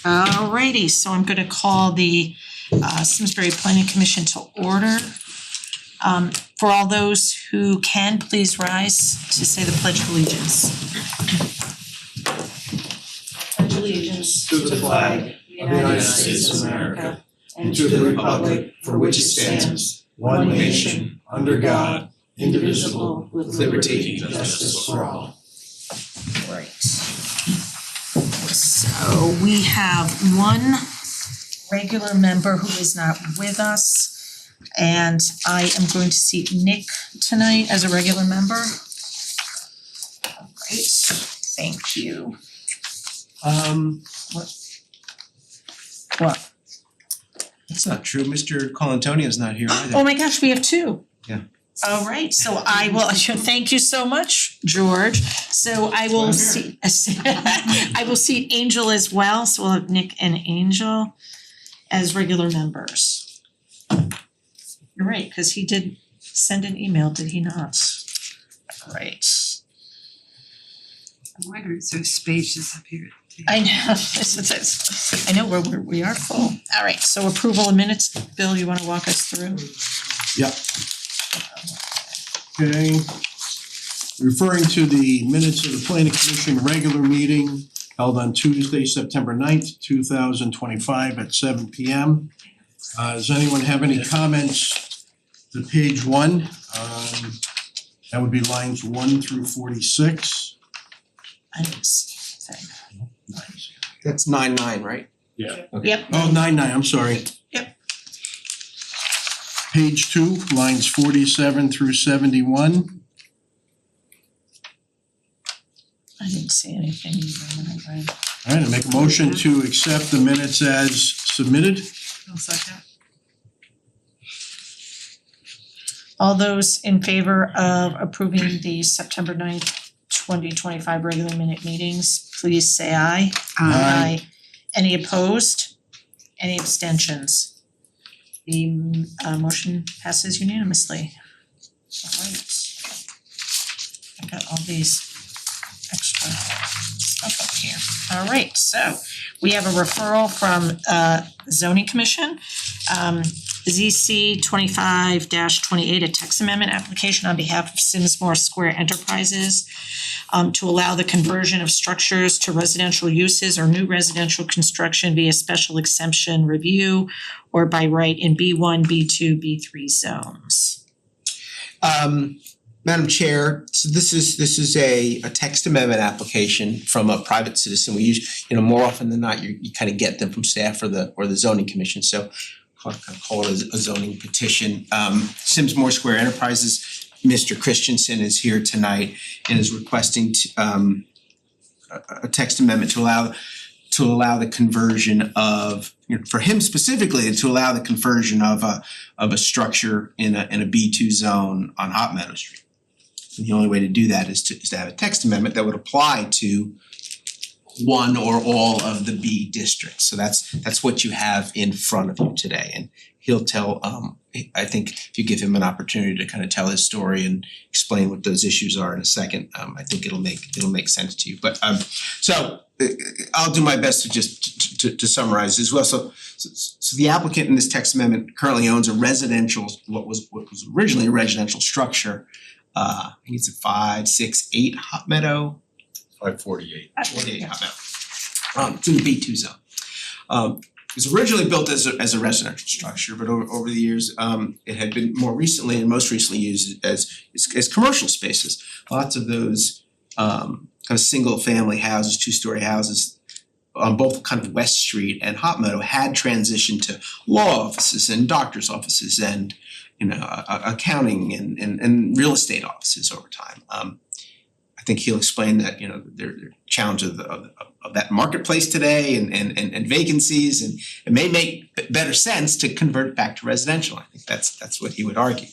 Alrighty, so I'm gonna call the Simsbury Planning Commission to order. For all those who can, please rise to say the Pledge of Allegiance. Pledge allegiance to the flag of the United States of America and to the republic for which it stands, one nation, under God, indivisible, with liberty and justice for all. Right. So we have one regular member who is not with us, and I am going to seat Nick tonight as a regular member. All right, thank you. What? That's not true. Mr. Colantonio's not here either. Oh my gosh, we have two. Yeah. All right, so I will, thank you so much, George. So I will seat, I will seat Angel as well, so we'll have Nick and Angel as regular members. You're right, cause he did send an email, did he not? Right. Why are so spacious up here? I know, I know we are full. All right, so approval of minutes, Bill, you wanna walk us through? Yeah. Okay. Referring to the minutes of the planning commission regular meeting held on Tuesday, September 9th, 2025 at 7 p.m. Does anyone have any comments to page 1? That would be lines 1 through 46. I didn't see anything. That's 9-9, right? Yeah. Okay. Yep. Oh, 9-9, I'm sorry. Yep. Page 2, lines 47 through 71. I didn't see anything either when I read. All right, I make a motion to accept the minutes as submitted. I'll second. All those in favor of approving the September 9th, 2025 regular minute meetings, please say aye. Aye. Any opposed? Any abstentions? The motion passes unanimously. Alright. I got all these extra stuff up here. Alright, so we have a referral from zoning commission. ZC 25-28, a text amendment application on behalf of Simsbury Square Enterprises to allow the conversion of structures to residential uses or new residential construction via special exemption review or by right in B1, B2, B3 zones. Madam Chair, so this is a text amendment application from a private citizen. We use, more often than not, you kind of get them from staff or the zoning commission, so call it a zoning petition. Simsbury Square Enterprises, Mr. Christensen is here tonight and is requesting a text amendment to allow the conversion of, for him specifically, to allow the conversion of a structure in a B2 zone on Hot Meadow Street. And the only way to do that is to have a text amendment that would apply to one or all of the B districts. So that's what you have in front of you today. And he'll tell, I think if you give him an opportunity to kind of tell his story and explain what those issues are in a second, I think it'll make sense to you. But so I'll do my best to just to summarize as well. So the applicant in this text amendment currently owns a residential, what was originally a residential structure. I think it's a 5, 6, 8 Hot Meadow. 548. 48 Hot Meadow. It's in the B2 zone. It was originally built as a residential structure, but over the years, it had been most recently used as commercial spaces. Lots of those kind of single family houses, 2-story houses on both kind of West Street and Hot Meadow had transitioned to law offices and doctor's offices and accounting and real estate offices over time. I think he'll explain that, there are challenges of that marketplace today and vacancies, and it may make better sense to convert back to residential. I think that's what he would argue.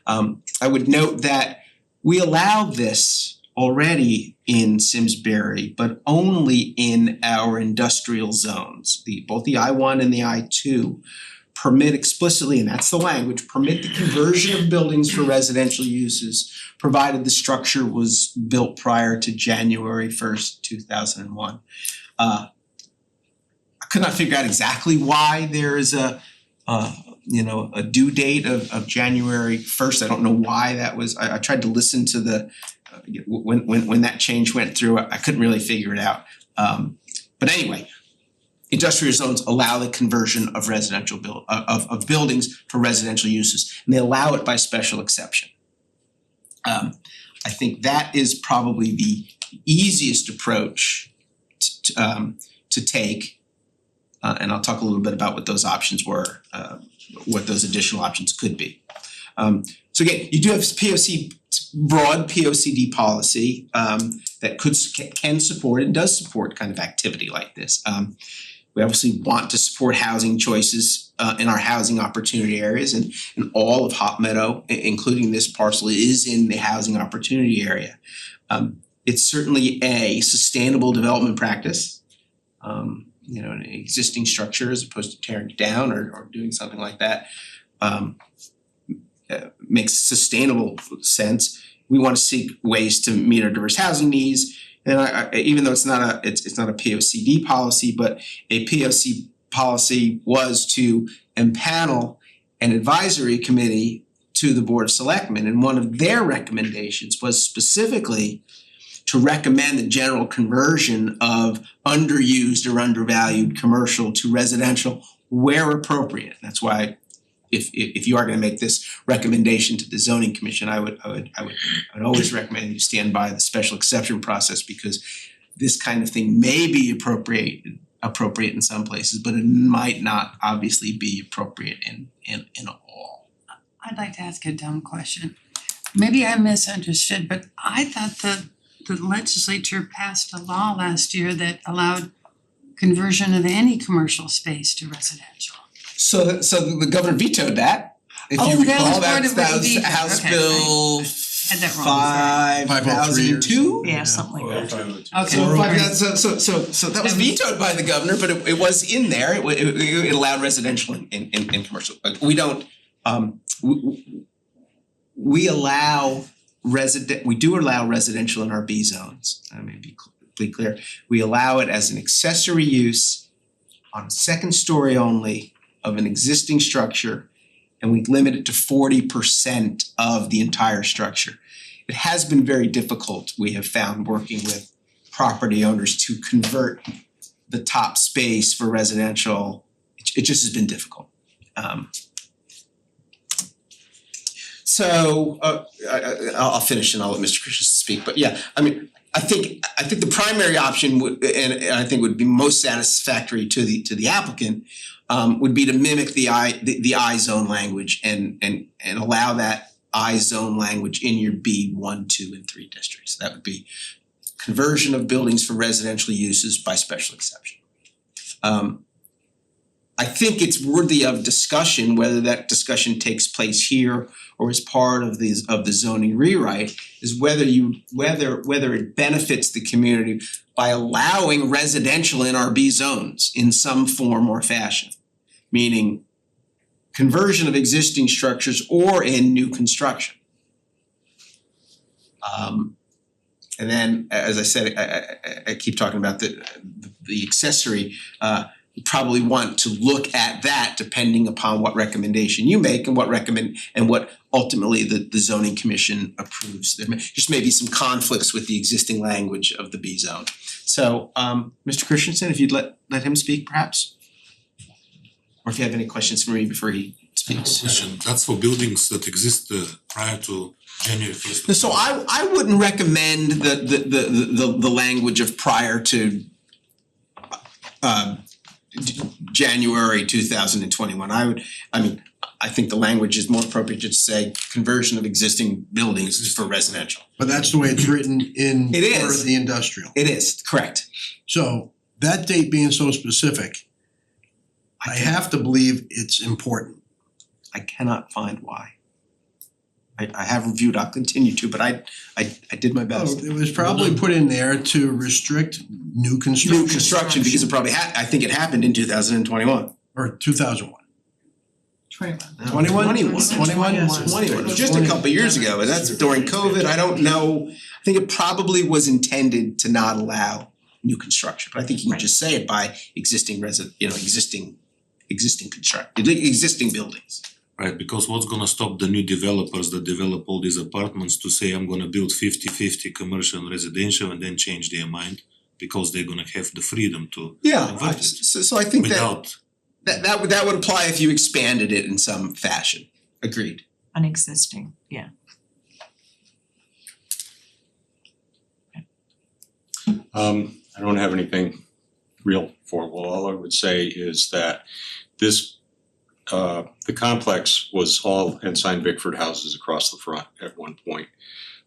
I would note that we allow this already in Simsbury, but only in our industrial zones. Both the I1 and the I2 permit explicitly, and that's the language, permit the conversion of buildings for residential uses, provided the structure was built prior to January 1st, 2001. A could not figure out exactly why there is a due date of January 1st. I don't know why that was. I tried to listen to the when that change went through. I couldn't really figure it out. But anyway, industrial zones allow the conversion of residential of buildings for residential uses, and they allow it by special exception. I think that is probably the easiest approach to take, and I'll talk a little bit about what those options were, what those additional options could be. So again, you do have broad POCD policy that can support and does support kind of activity like this. We obviously want to support housing choices in our housing opportunity areas, and all of Hot Meadow, including this parcel, is in the housing opportunity area. It's certainly a sustainable development practice, an existing structure as opposed to tearing it down or doing something like that. Makes sustainable sense. We want to seek ways to meet our diverse housing needs. And even though it's not a POCD policy, but a POC policy was to empanel an advisory committee to the Board of Selectmen, and one of their recommendations was specifically to recommend the general conversion of underused or undervalued commercial to residential where appropriate. That's why if you are gonna make this recommendation to the zoning commission, I would always recommend you stand by the special exception process, because this kind of thing may be appropriate in some places, but it might not obviously be appropriate in all. I'd like to ask a dumb question. Maybe I misunderstood, but I thought the legislature passed a law last year that allowed conversion of any commercial space to residential. So the governor vetoed that. If Oh, you that was recall, part of what he that was vetoed. House Okay, Bill Had that wrong, sorry. 5002. Yeah, something like that. Okay, So that was vetoed by the governor, but it was in there. It allowed residential in commercial. We don't we allow we do allow residential in our B zones. I mean, be clear. We allow it as an accessory use on second story only of an existing structure, and we limit it to 40% of the entire structure. It has been very difficult, we have found, working with property owners to convert the top space for residential. It just has been difficult. I'll finish and I'll let Mr. Christian speak, but yeah, I mean, I think the primary option would, and I think would be most satisfactory to the applicant, would be to mimic the I zone language and allow that I zone language in your B1, 2, and 3 districts. That would be conversion of buildings for residential uses by special exception. I think it's worthy of discussion whether that discussion takes place here or as part of the zoning rewrite, is whether it benefits the community by allowing residential in our B zones in some form or fashion. Meaning conversion of existing structures or in new construction. And then, as I said, I keep talking about the accessory. You probably want to look at that depending upon what recommendation you make and what ultimately the zoning commission approves. There just may be some conflicts with the existing language of the B zone. So Mr. Christensen, if you'd let him speak perhaps? Or if you have any questions for me before he speaks. Question, that's for buildings that exist prior to January 1st. So I wouldn't recommend the language of prior to January 2021. I think the language is more appropriate to say conversion of existing buildings for residential. But that's the way it's written in It is. part of the industrial. It is, correct. So that date being so specific, I have to believe it's important. I cannot find why. I have reviewed, I'll continue to, but I did my best. It was probably put in there to restrict new construction. New construction, because it probably I think it happened in 2021. Or 2001. 21. 21, just a couple years ago, and that's during COVID. I don't know. I think it probably was intended to not allow new construction, but I think you can just say it by existing existing buildings. Right, because what's gonna stop the new developers that develop all these apartments to say, I'm gonna build 50-50 commercial and residential and then change their mind? Because they're gonna have the freedom to convert it So I think without, that would apply if you expanded it in some fashion. Agreed. On existing, yeah. I don't have anything real formal. All I would say is that this the complex was all Ensign Bickford houses across the front at one point.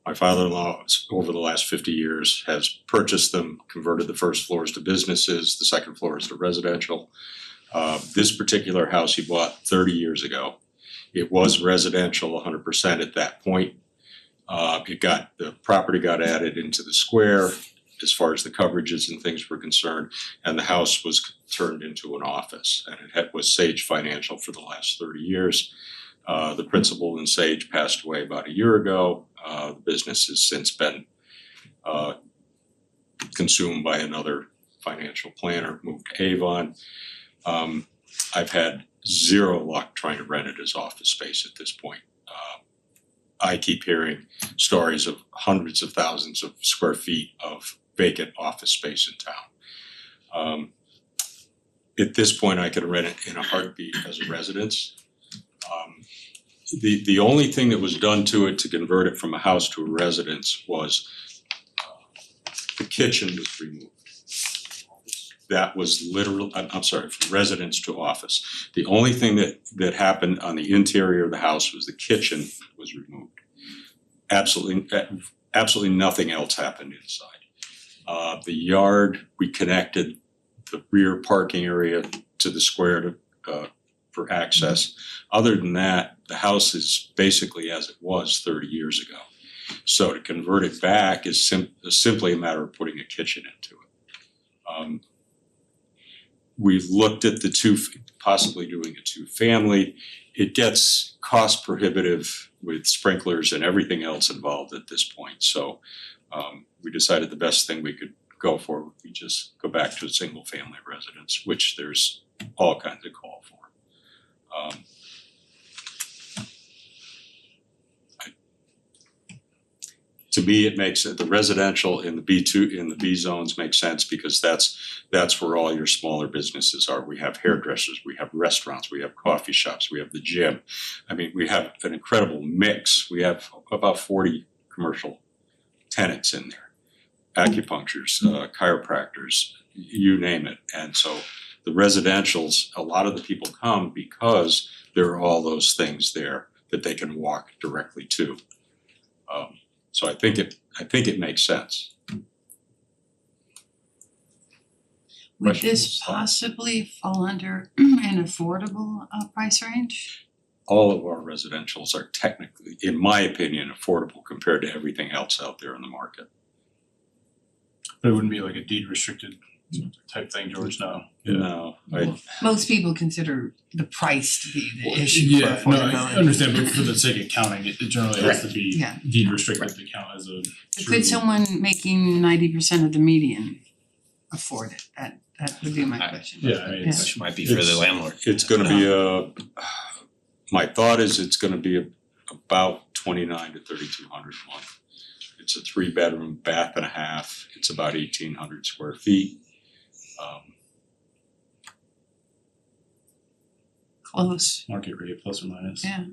My father-in-law, over the last 50 years, has purchased them, converted the first floors to businesses, the second floors to residential. This particular house he bought 30 years ago. It was residential 100% at that point. The property got added into the square as far as the coverages and things were concerned, and the house was turned into an office, and it was Sage Financial for the last 30 years. The principal in Sage passed away about a year ago. The business has since been consumed by another financial planner, moved to Avon. I've had zero luck trying to rent it as office space at this point. I keep hearing stories of hundreds of thousands of square feet of vacant office space in town. At this point, I could rent it in a heartbeat as a residence. The only thing that was done to it to convert it from a house to a residence was the kitchen was removed. That was from residence to office. The only thing that happened on the interior of the house was the kitchen was removed. Absolutely nothing else happened inside. The yard, we connected the rear parking area to the square for access. Other than that, the house is basically as it was 30 years ago. So to convert it back is simply a matter of putting a kitchen into it. We've looked at possibly doing a two-family. It gets cost prohibitive with sprinklers and everything else involved at this point. So we decided the best thing we could go for would be just go back to a single-family residence, which there's all kinds of call for. To me, it makes it, the residential in the B zones makes sense because that's where all your smaller businesses are. We have hairdressers, we have restaurants, we have coffee shops, we have the gym. I mean, we have an incredible mix. We have about 40 commercial tenants in there. Acupuncturists, chiropractors, you name it. And so the residentials, a lot of the people come because there are all those things there that they can walk directly to. So I think it makes sense. Would this Questions? possibly fall under an affordable price range? All of our residentials are technically, in my opinion, affordable compared to everything else out there in the market. But it wouldn't be like a deed restricted type thing, George, no. No, Most people consider the price to be the issue for Yeah, no, affordability. I understand, but for the sake of counting, it generally has to be Yeah. deed restricted to count as a But true. could someone making 90% of the median afford it? That would be my question. Yeah, I mean, it's, Which might be for the It's- landlord. it's gonna be my thought is it's gonna be about $2,900 to $3,200 a month. It's a 3-bedroom, bath and a half. It's about 1,800 square feet. Close, market rate plus or minus. yeah.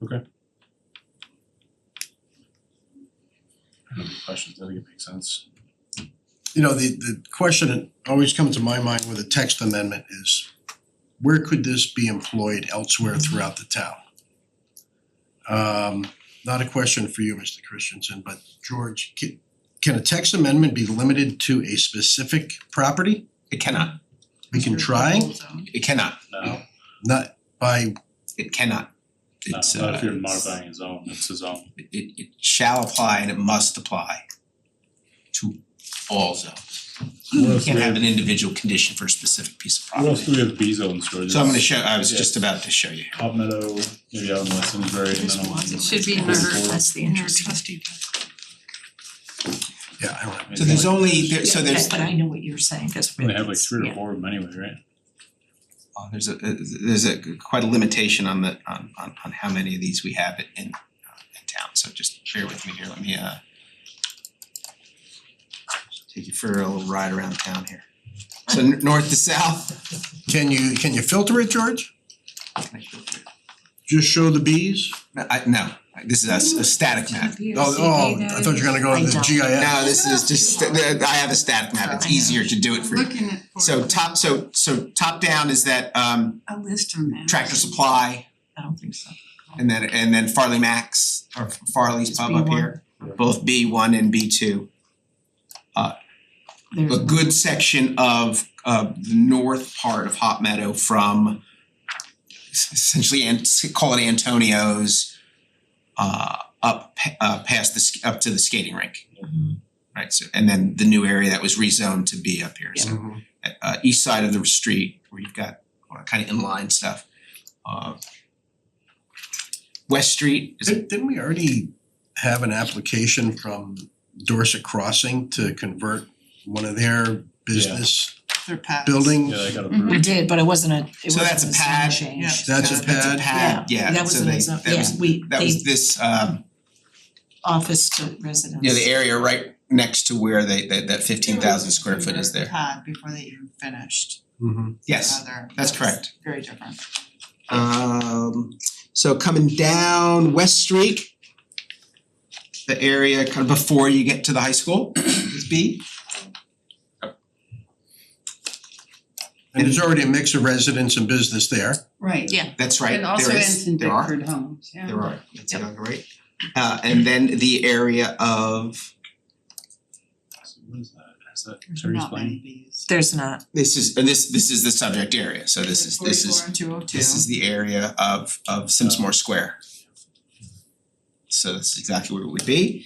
Okay. I don't have any questions, I think it makes sense. You know, the question that always comes to my mind with a text amendment is, where could this be employed elsewhere throughout the town? Not a question for you, Mr. Christensen, but George, can a text amendment be limited to a specific property? It cannot. We can try, It cannot. No, not by, It cannot. no, It's not if you're modifying a zone, it's a zone. it shall apply and it must apply to all zones. You can't have an individual condition for a specific piece of What else property. do we have B zones, George? So I'm gonna show, I was just about to show you. Hot Meadow, maybe out in West Simsbury, and then on. It should be in our, That's the in our interest. trustee. Yeah, I don't have. So there's only, so there's, But I know what you're saying, cause We have like three or yeah. four of them anyway, right? there's a quite a limitation on the on how many of these we have in town, so just bear with me here, let me take you for a little ride around town here. So north to south. Can you filter it, George? Just show the Bs? No, this is a static map. Oh, I thought you were gonna go to the GIS. No, this is just, I have a static map, it's easier to do it for you. Looking at. So top down is that A list of maps. Tractor Supply I don't think so. and then Farley Max or Farley's It's Pub up B1. here, both B1 and B2. A There's good section of the north part of Hot Meadow from essentially call it Antonio's up past up to the skating rink. Mhm. Right, so and then the new area that was rezoned to be up here, so east side of the street where you've got kind of inline stuff. West Street is Didn't we already have an application from Dorset Crossing to convert one of their business Their paths. buildings? Yeah, they got We approved. did, but it wasn't a So that's a zone pad? change. Yeah. That's a pad? yeah, That was so an they, exam- that was, yeah, we, that was they, this office to residents. the area right next to where that 15,000 square foot is there. Pad before they even finished. Yes, Rather, that's correct. Very different. So coming down West Street, the area kind of before you get to the high school is B. And there's already a mix of residents and business there. Right. Yeah. That's right, And also there is, Anson there are, Bickford homes, yeah. there are, that's right. And then the area of, What is that? Is that There's Terry's not many Lane? bees. There's not. this is the subject area, so this is 44 and 202. this is the area of Simsmore Square. So that's exactly where it would be.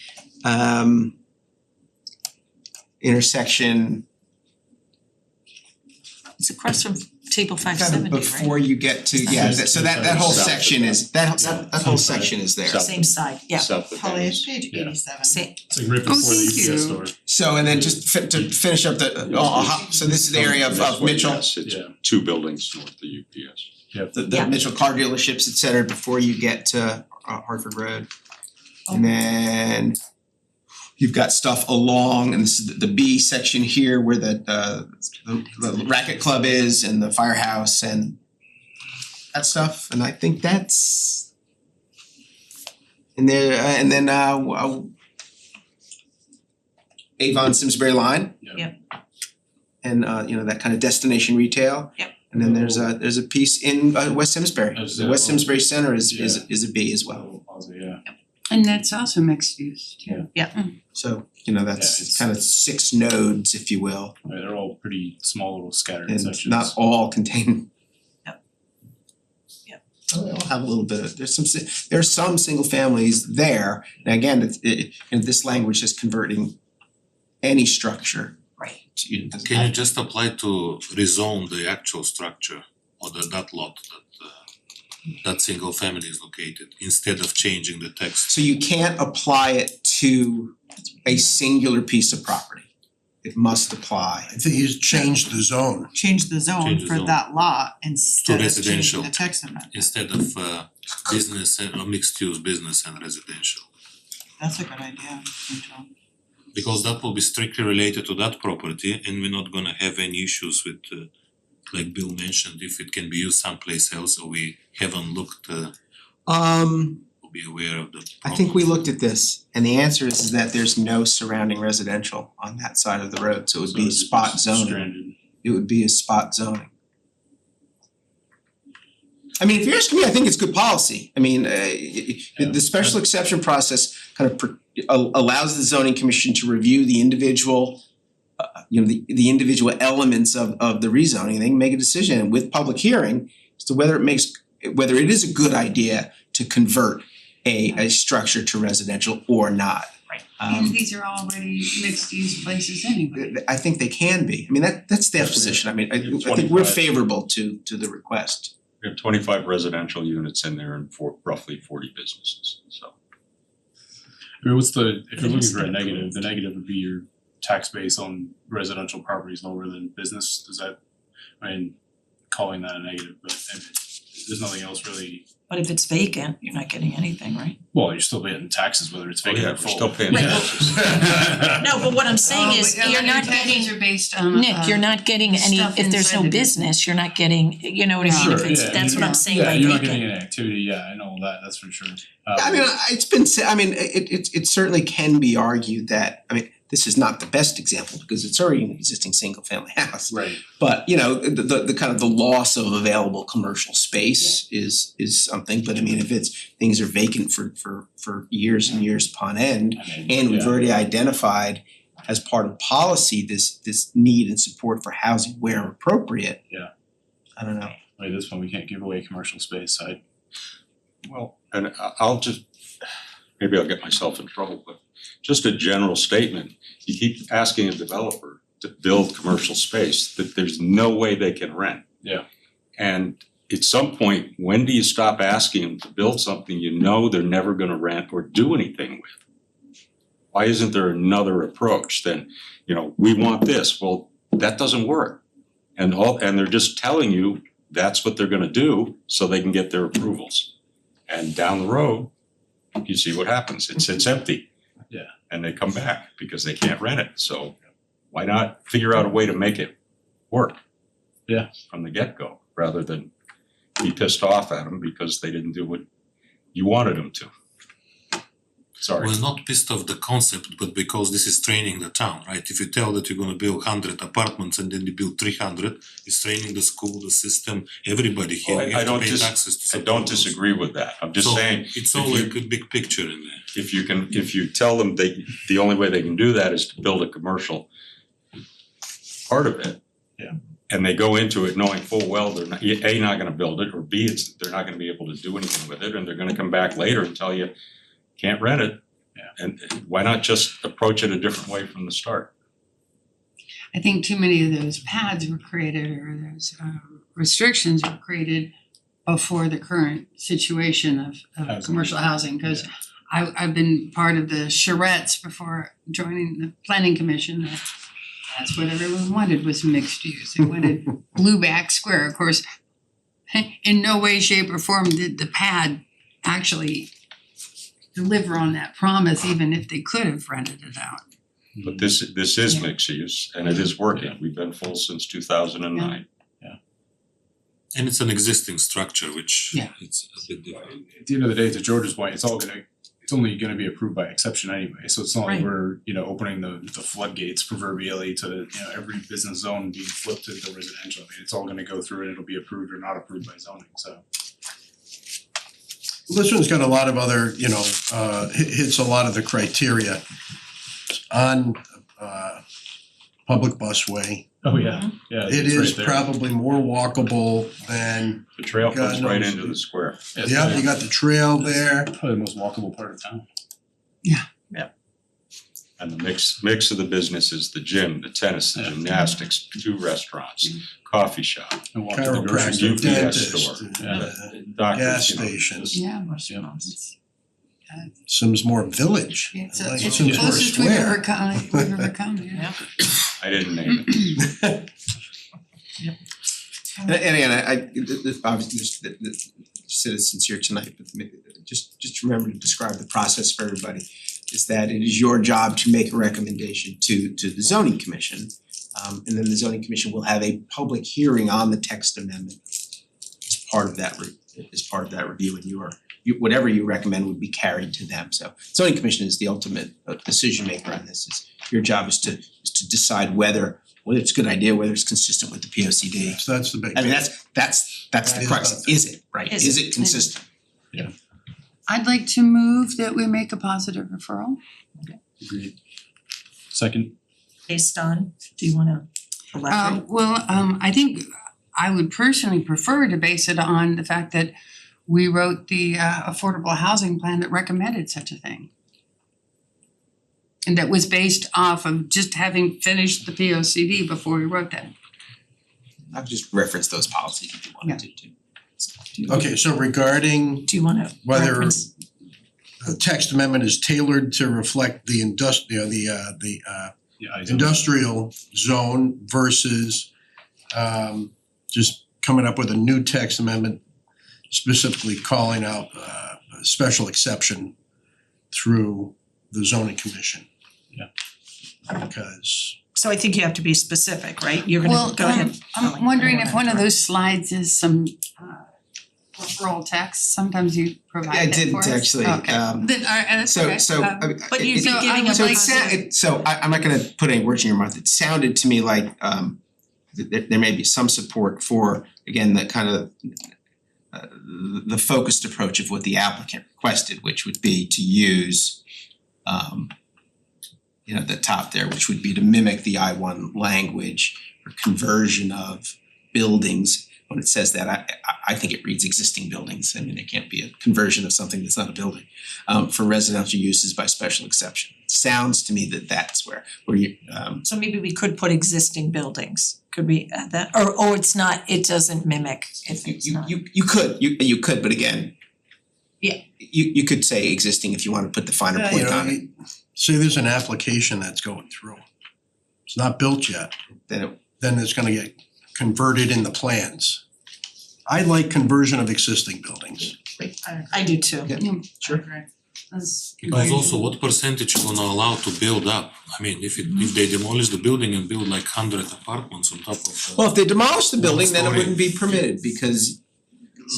Intersection It's across from table five kind of seventy, right? before you get to, yeah, so that whole South of section that. is, that whole section is there. South. Same side, yeah. South of Holly, it's Denny's. page Yeah. 87. Same, It's like right before the thank UPS you. store. So and then just to finish up the, so this is the area of Mitchell, Yes, it's Yeah. 2 buildings north of UPS. the Yeah. Mitchell car dealerships, et cetera, before you get to Hartford Road. And then you've got stuff along, and this is the B section here where the racket club is and the firehouse and that stuff, and I think that's and there and then Avon Simsbury line. Yep. And that kind of destination retail. Yep. And then there's a piece in West Simsbury. Is The that- West Simsbury Center is Yeah. a B as well. Yeah. And that's also mixed use too. So, Yeah, that's it's- kind of 6 nodes, if you will, Right, they're all pretty small little scattered and sections. not all contain. Yep. Yep. Well, they all have a little bit of, there's some single families there, and again, this language is converting any structure right. to, Can you just apply to rezone the actual structure or that lot that single family is located instead of changing the text? So you can't apply it to a singular piece of property. It must apply. I think he's changed the zone. Change the zone Change the for zone. that lot instead of changing residential. the text amendment. Instead of business or mixed use business and residential. That's a good idea, Rachel. Because that will be strictly related to that property and we're not gonna have any issues with like Bill mentioned, if it can be used someplace else or we haven't looked, we'll be aware of the I think we looked at this, and the answer is that there's no surrounding residential on that side of the road, so it would So be it's spot zoning. stranded. It would be a spot zoning. I mean, if you're asking me, I think it's good policy. I mean, the special exception process kind of allows the zoning commission to review the individual the individual elements of the rezoning, and they can make a decision with public hearing as to whether it is a good idea to convert a structure to residential or not. Right. And these are already mixed use places anyway. I think they can be. I mean, that's staff's position. I mean, I think we're favorable to the request. We have 25 residential units in there and roughly 40 businesses, so. I mean, if you're looking for a negative, the negative would be your tax base on residential properties lower than business. Does that, I mean, calling that a negative, but there's nothing else really. But if it's vacant, you're not getting anything, right? Well, you're still paying taxes whether it's Oh, vacant yeah, or we're full. still paying Right. taxes. No, but what I'm saying is, but you're not taxes getting, are based on Nick, you're not getting any, stuff if there's no inside the business, you're not getting, you know what I mean? Sure, If it's, yeah, that's what I'm saying by Yeah, you're not vacant. getting any activity, yeah, I know that, that's for sure. I mean, it's been I mean, it certainly can be argued that, I mean, this is not the best example because it's already an existing single family house. Right. But you know, the kind of the loss of available commercial space is something, but I mean, if things are vacant for years and years upon end, I mean, and we've yeah. already identified as part of policy this need and support for housing where appropriate. Yeah. I don't know. Like this one, we can't give away commercial space, Well, and I'll just, maybe I'll get myself in trouble, but just a general statement. You keep asking a developer to build commercial space that there's no way they can rent. Yeah. And at some point, when do you stop asking them to build something you know they're never gonna rent or do anything with? Why isn't there another approach than, you know, we want this? Well, that doesn't work. And they're just telling you that's what they're gonna do so they can get their approvals. And down the road, you see what happens. It sits empty. Yeah. And they come back because they can't rent it. So why not figure out a way to make it work? Yeah. From the get-go, rather than be pissed off at them because they didn't do what you wanted them to. Sorry. We're not pissed off the concept, but because this is training the town, right? If you tell that you're gonna build 100 apartments and then you build 300, it's training the school, the system, everybody here, Oh, you I have to don't pay dis- taxes to I support don't those. disagree with that. I'm just So saying, it's if all you- like a big picture in there. if you tell them the only way they can do that is to build a commercial part of it. Yeah. And they go into it knowing full well they're not, A, not gonna build it, or B, they're not gonna be able to do anything with it, and they're gonna come back later and tell you, can't rent it. Yeah. And why not just approach it a different way from the start? I think too many of those pads were created or those restrictions were created before the current situation of Housing. commercial housing, cause I've been part of the charrettes before joining the planning commission. That's what everyone wanted was mixed use. They wanted Blueback Square, of course. In no way, shape or form did the pad actually deliver on that promise, even if they could have rented it out. But this is mixed use and it is working. We've been full since 2009. And it's an existing structure, which Yeah. it's a bit different. at the end of the day, to George's point, it's only gonna be approved by exception anyway, so it's not like Right. we're, opening the floodgates proverbially to, every business zone being flipped to the residential. I mean, it's all gonna go through and it'll be approved or not approved by zoning, so. This one's got a lot of other, hits a lot of the criteria on public busway. Oh, yeah, yeah, It it's is right there. probably more walkable than, The trail God comes right knows. into the square. It's yeah, you got the trail there. probably the most walkable part of town. And the mix of the businesses, the gym, the tennis, the Yeah. gymnastics, 2 restaurants, coffee shop, And walk to the grocery Chiropractor, store. UPS dentist, store. Yeah. doctors, gas you know, stations, Yeah. Restaurants. Simsbury Village. It's I like it's the Simsbury closest we've Square. ever come, yeah. I didn't name it. And again, obviously there's the citizens here tonight, but just remember to describe the process for everybody. Is that it is your job to make a recommendation to the zoning commission. And then the zoning commission will have a public hearing on the text amendment as part of that review, and whatever you recommend would be carried to them. So zoning commission is the ultimate decision maker on this. Your job is to decide whether it's a good idea, whether it's consistent with the P O C D. So that's the big. I mean, that's the crux. Is it, right? Is Is it? it consistent? I'd like to move that we make a positive referral. Agreed. Second, Based on, do you wanna elaborate? I think I would personally prefer to base it on the fact that we wrote the affordable housing plan that recommended such a thing. And that was based off of just having finished the P O C D before we wrote that. I've just referenced those policies if you wanted to. Okay, so regarding Do you wanna whether reference text amendment is tailored to reflect the Yeah, I industrial zone versus just coming up with a new text amendment specifically calling out a special exception through the zoning commission. Yeah. Because So I think you have to be specific, right? You're gonna, go ahead. Ally. I'm wondering I if don't one of wanna those slides is some referral text, sometimes you provide I that for us. didn't actually, Okay. Then, that's okay. But you'd be So giving I a would So like it to- so I'm not gonna put any words in your mouth. It sounded to me like there may be some support for, again, the kind of the focused approach of what the applicant requested, which would be to use the top there, which would be to mimic the I-1 language for conversion of buildings. When it says that, I think it reads existing buildings. I mean, it can't be a conversion of something that's not a building for residential uses by special exception. Sounds to me that that's where you So maybe we could put existing buildings. Could we add that? Or it's not, it doesn't mimic if it's not. you could, but again. Yeah. You could say existing if you want to put the finer you point know, on it, say there's an application that's going through. It's not built yet, then it's gonna get converted in the plans. I like conversion of existing buildings. I do too. Yeah. Sure. That's Because very- also what percentage you gonna allow to build up? I mean, if they demolish the building and build like 100 apartments on top of Well, if they demolish the building, then it story. wouldn't be permitted because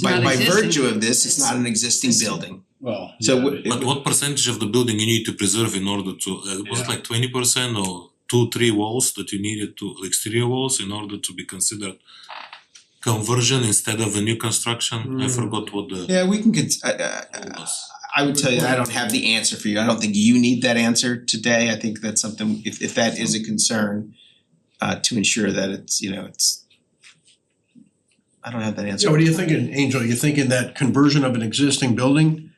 by not existing. virtue of this, it's not an existing building. Well, So yeah, what- But what percentage of the building you need to preserve in order to, was it like 20% or 2-3 walls that you needed to, exterior walls in order to be considered conversion instead of a new construction? I forgot what the Yeah, we can was. I would tell you that I don't have the answer for you. I don't think you need that answer today. I think that's something, if that is a concern, to ensure that it's, it's. I don't have that answer. So what are you thinking, Angel? You thinking that conversion of an existing building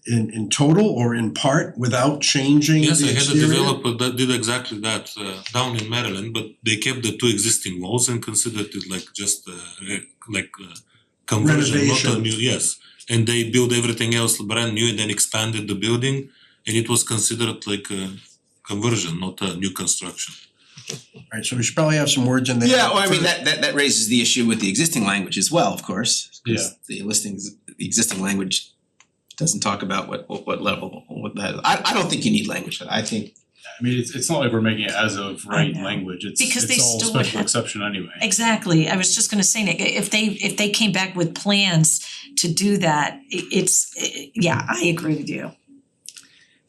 in total or in part without changing the Yes, I exterior? had a developer that did exactly that down in Maryland, but they kept the two existing walls and considered it like just conversion, not a Renovation. new, yes. And they built everything else brand new and then expanded the building, and it was considered like a conversion, not a new construction. Alright, so we should probably have some words in there. Yeah, well, I mean, that raises the issue with the existing language as well, of course. 'Cause the existing language doesn't talk about what level, what that, I don't think you need language for that. I think, I mean, it's not like we're making it as of right know. language, Because they it's all still would special have- exception anyway. Exactly. I was just gonna say, Nick, if they came back with plans to do that, yeah, I agree with you.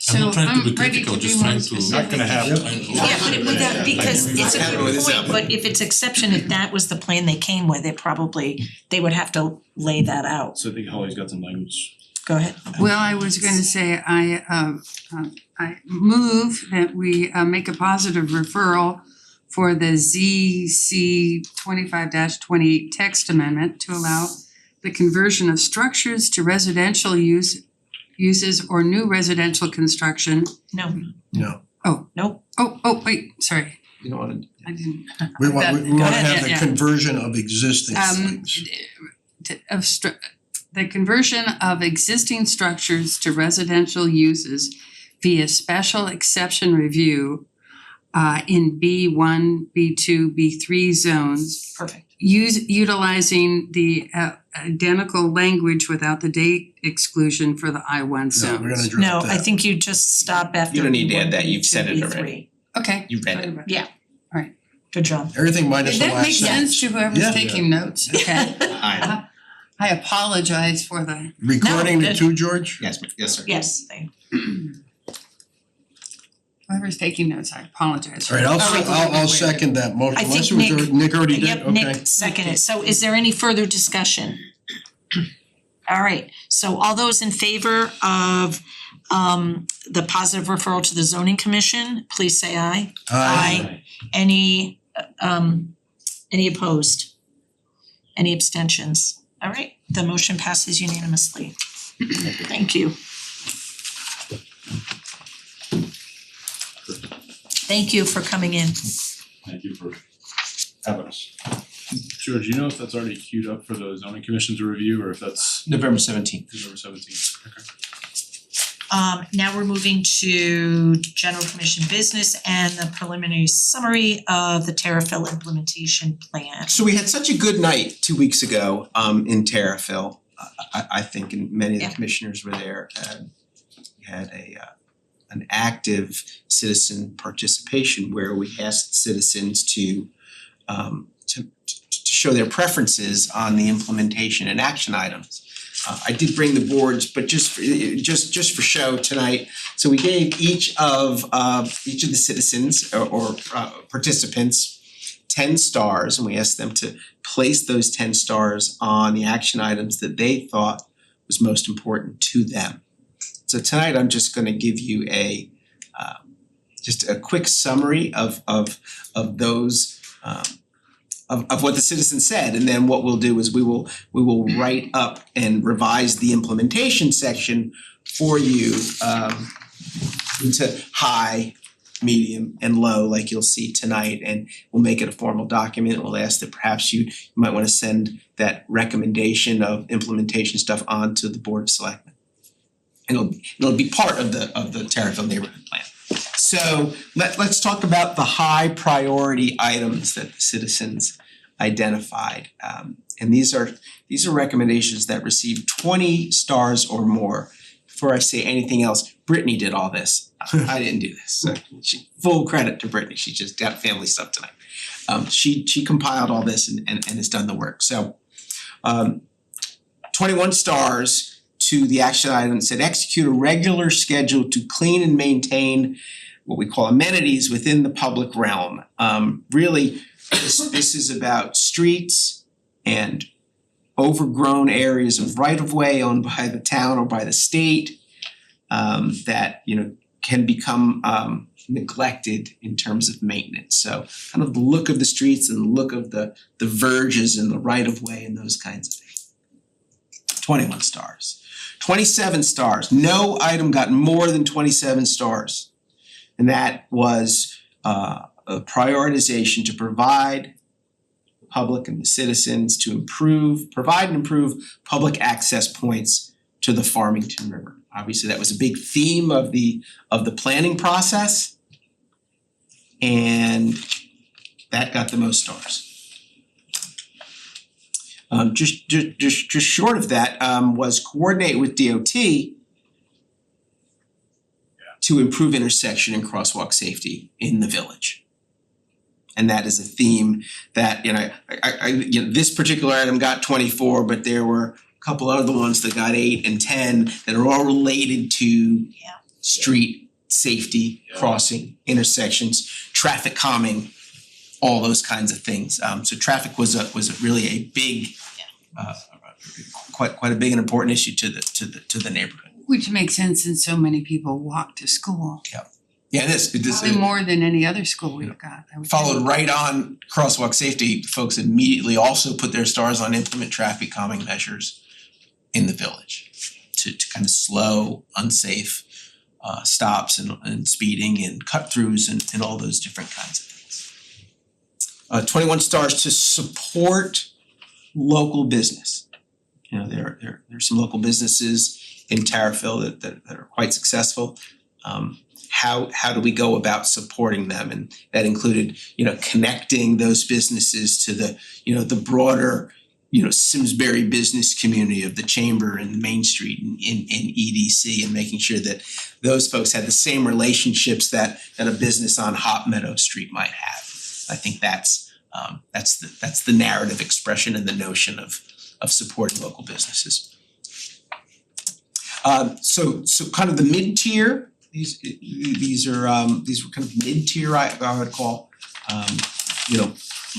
I'm not trying to be ready critical, be just more trying to- specific. Not gonna happen. Yeah, but it would that, because it's a Not happening with good this point, but if it's exception, if that was the plan they came with, they would have to lay that out. So I think Holly's got some language. Go ahead. Well, I was gonna say, I move that we make a positive referral for the ZC 25-20 text amendment to allow the conversion of structures to residential uses or new residential construction. No, No, nope. Wait, sorry, you don't wanna. I didn't. we want That- we go wanna ahead, have yeah, the yeah. conversion of existing things. The conversion of existing structures to residential uses via special exception review in B1, B2, B3 zones, Perfect. utilizing the identical language without the date exclusion for the I1 No, zones. we're gonna drop No, that. I think you just stop after. You don't need to add B1, that. You've said it B2, already. B3. Okay. You read it. Yeah. Alright. Good job. Everything minus the That last makes sentence. sense to whoever's Yeah. taking notes, okay? I I apologize for the, Recording No, it too, George? yes, sir. Yes. whoever's taking notes, I apologize. Alright, Alright. I'll second that motion. I think Unless it was Nick already did, okay. Yep, Nick seconded. So is there any further discussion? Alright, so all those in favor of the positive referral to the zoning commission, please say aye. Any opposed? Any abstentions? Alright, the motion passes unanimously. Thank you. Thank you for coming in. Thank you for having us. George, you know if that's already queued up for the zoning commission to review or if that's November 17th. November 17th? Okay. Now we're moving to general commission business and the preliminary summary of the Terrafil implementation plan. So we had such a good night 2 weeks ago in Terrafil. I think and many of the Yeah. commissioners were there and we had an active citizen participation where we asked citizens to show their preferences on the implementation and action items. I did bring the boards, but just for show tonight. So we gave each of the citizens or participants 10 stars, and we asked them to place those 10 stars on the action items that they thought was most important to them. So tonight I'm just gonna give you just a quick summary of those of what the citizens said, and then what we'll do is we will write up and revise the implementation section for you into high, medium, and low, like you'll see tonight, and we'll make it a formal document. We'll ask that perhaps you might wanna send that recommendation of implementation stuff on to the Board of Selectmen. And it'll be part of the Terrafil neighborhood plan. So let's talk about the high priority items that the citizens identified. And these are recommendations that received 20 stars or more. Before I say anything else, Brittany did all this. I didn't do this. So full credit to Brittany. She just got family stuff tonight. She compiled all this and has done the work. So 21 stars to the action item that said execute a regular schedule to clean and maintain what we call amenities within the public realm. Really, this is about streets and overgrown areas of right-of-way owned by the town or by the state that, can become neglected in terms of maintenance. So kind of the look of the streets and the look of the verges and the right-of-way and those kinds of things. 21 stars. 27 stars. No item got more than 27 stars. And that was a prioritization to provide the public and the citizens to provide and improve public access points to the Farmington River. Obviously, that was a big theme of the planning process. And that got the most stars. Just short of that was coordinate with DOT to improve intersection and crosswalk safety in the village. And that is a theme that, this particular item got 24, but there were a couple other ones that got 8 and 10 that are all related to street safety, crossing, intersections, traffic calming, all those kinds of things. So traffic was really a big, quite a big and important issue to the neighborhood. Which makes sense since so many people walk to school. Yeah, this Probably more than any other school we've got. I would followed think. right on crosswalk safety. Folks immediately also put their stars on implement traffic calming measures in the village to kind of slow unsafe stops and speeding and cut throughs and all those different kinds of things. 21 stars to support local business. There's some local businesses in Terrafil that are quite successful. How do we go about supporting them? And that included, connecting those businesses to the broader, Simsbury business community of the Chamber and Main Street in EDC, and making sure that those folks had the same relationships that a business on Hop Meadow Street might have. I think that's the narrative expression and the notion of supporting local businesses. So kind of the mid-tier, these were kind of mid-tier I would call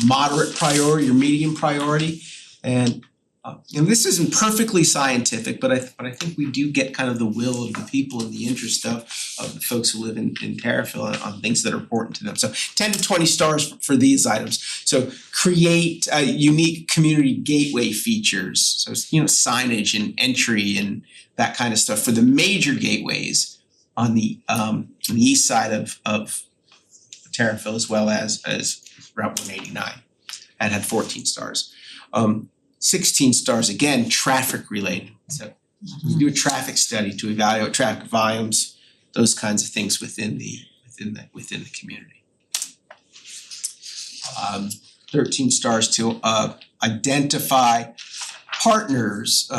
moderate priority or medium priority. And this isn't perfectly scientific, but I think we do get kind of the will of the people and the interest of the folks who live in Terrafil on things that are important to them. So 10 to 20 stars for these items. So create unique community gateway features, so signage and entry and that kind of stuff for the major gateways on the east side of Terrafil, as well as Route 189, and had 14 stars. 16 stars, again, traffic related. So We do a traffic study to evaluate traffic volumes, those kinds of things within the community. 13 stars to identify partners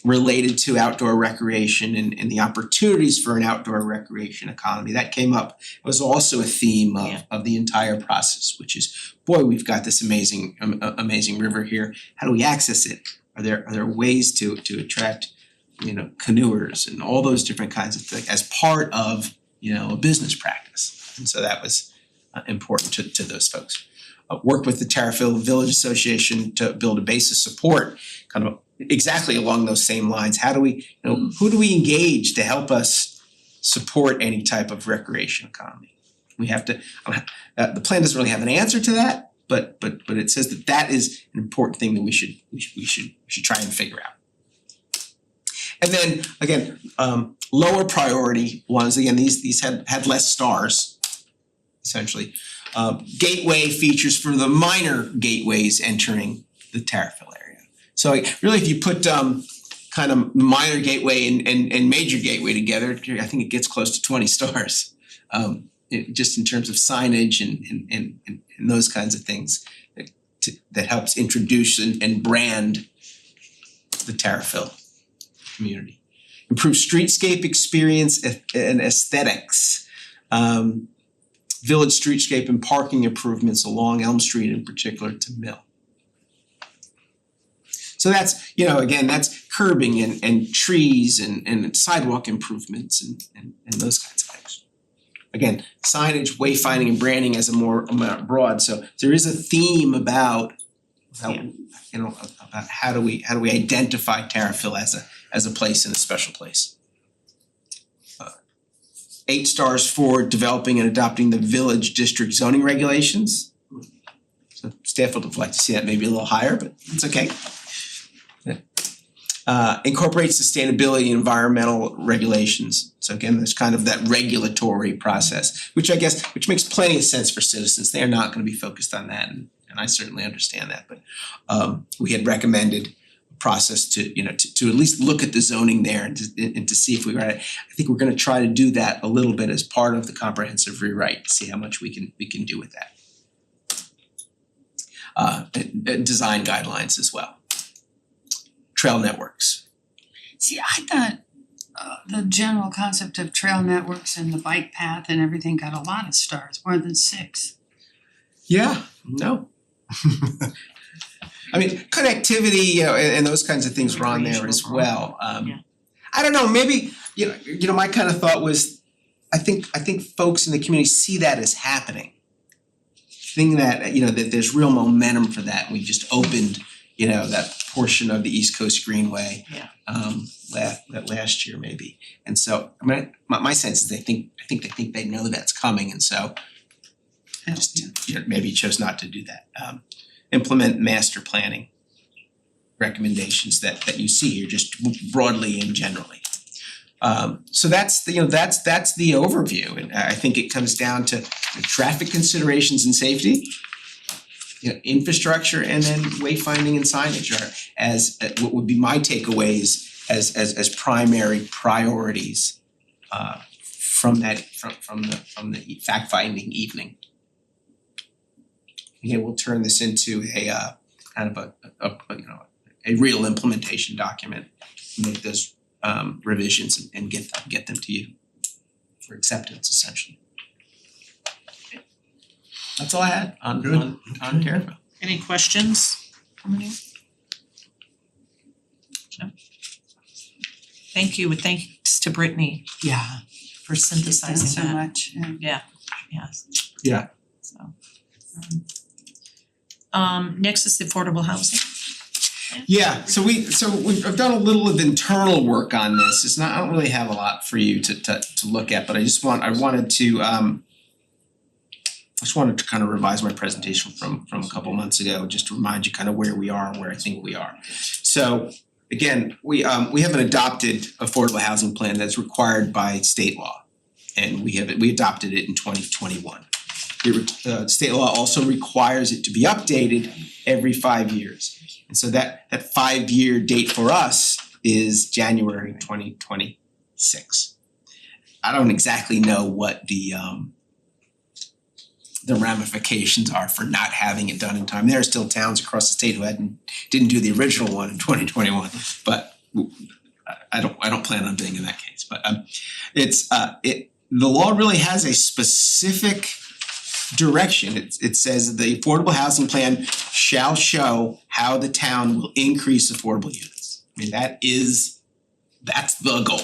related to outdoor recreation and the opportunities for an outdoor recreation economy. That came up, it was also a theme of the entire process, which is, boy, we've got this amazing river here. How do we access it? Are there ways to attract, canoers and all those different kinds of things as part of, a business practice? And so that was important to those folks. Worked with the Terriffill Village Association to build a base of support, kind of exactly along those same lines. How do we, who do we engage to help us support any type of recreation economy? We have to, the plan doesn't really have an answer to that, but it says that is an important thing that we should try and figure out. And then again, lower priority ones, again, these had less stars, essentially. Gateway features for the minor gateways entering the Terriffill area. So really, if you put kind of minor gateway and major gateway together, I think it gets close to 20 stars. Just in terms of signage and those kinds of things that helps introduce and brand the Terriffill community. Improve streetscape experience and aesthetics. Village streetscape and parking improvements along Elm Street in particular to Mill. So that's, again, that's curbing and trees and sidewalk improvements and those kinds of things. Again, signage, wayfinding and branding as a more broad, so there is a theme about how do we identify Terriffill as a place and a special place. 8 stars for developing and adopting the village district zoning regulations. So staff would have liked to see that maybe a little higher, but it's okay. Incorporate sustainability and environmental regulations. So again, there's kind of that regulatory process, which makes plenty of sense for citizens. They are not going to be focused on that, and I certainly understand that. But we had recommended process to at least look at the zoning there and to see if we were I think we're going to try to do that a little bit as part of the comprehensive rewrite to see how much we can do with that. And design guidelines as well. Trail networks. See, I thought the general concept of trail networks and the bike path and everything got a lot of stars, more than 6. Yeah, no. I mean, connectivity, and those kinds of things were on there as well. I don't know, maybe, my kind of thought was, I think folks in the community see that as happening. Thinking that, that there's real momentum for that. We just opened, that portion of the East Coast Greenway. Last year maybe. And so, I mean, my sense is I think they know that's coming, and so just maybe chose not to do that. Implement master planning recommendations that you see here, just broadly and generally. So that's the overview, and I think it comes down to traffic considerations and safety, infrastructure, and then wayfinding and signage are as what would be my takeaways as primary priorities from the fact finding evening. Again, we'll turn this into a kind of a real implementation document, make those revisions and get them to you for acceptance essentially. That's all I had on Terriffill. Any questions from anyone? No. Thank you, thanks to Brittany Yeah. for synthesizing So that. much, Yeah. Yeah. So. Next is the affordable housing. Yeah, so I've done a little of internal work on this. It's not, I don't really have a lot for you to look at, but I wanted to kind of revise my presentation from a couple months ago, just to remind you kind of where we are and where I think we are. So again, we have an adopted affordable housing plan that's required by state law, and we adopted it in 2021. State law also requires it to be updated every 5 years. And so that 5-year date for us is January 2026. I don't exactly know what the ramifications are for not having it done in time. There are still towns across the state who didn't do the original one in 2021, but I don't plan on being in that case. But the law really has a specific direction. It says the affordable housing plan shall show how the town will increase affordable units. I mean, that's the goal.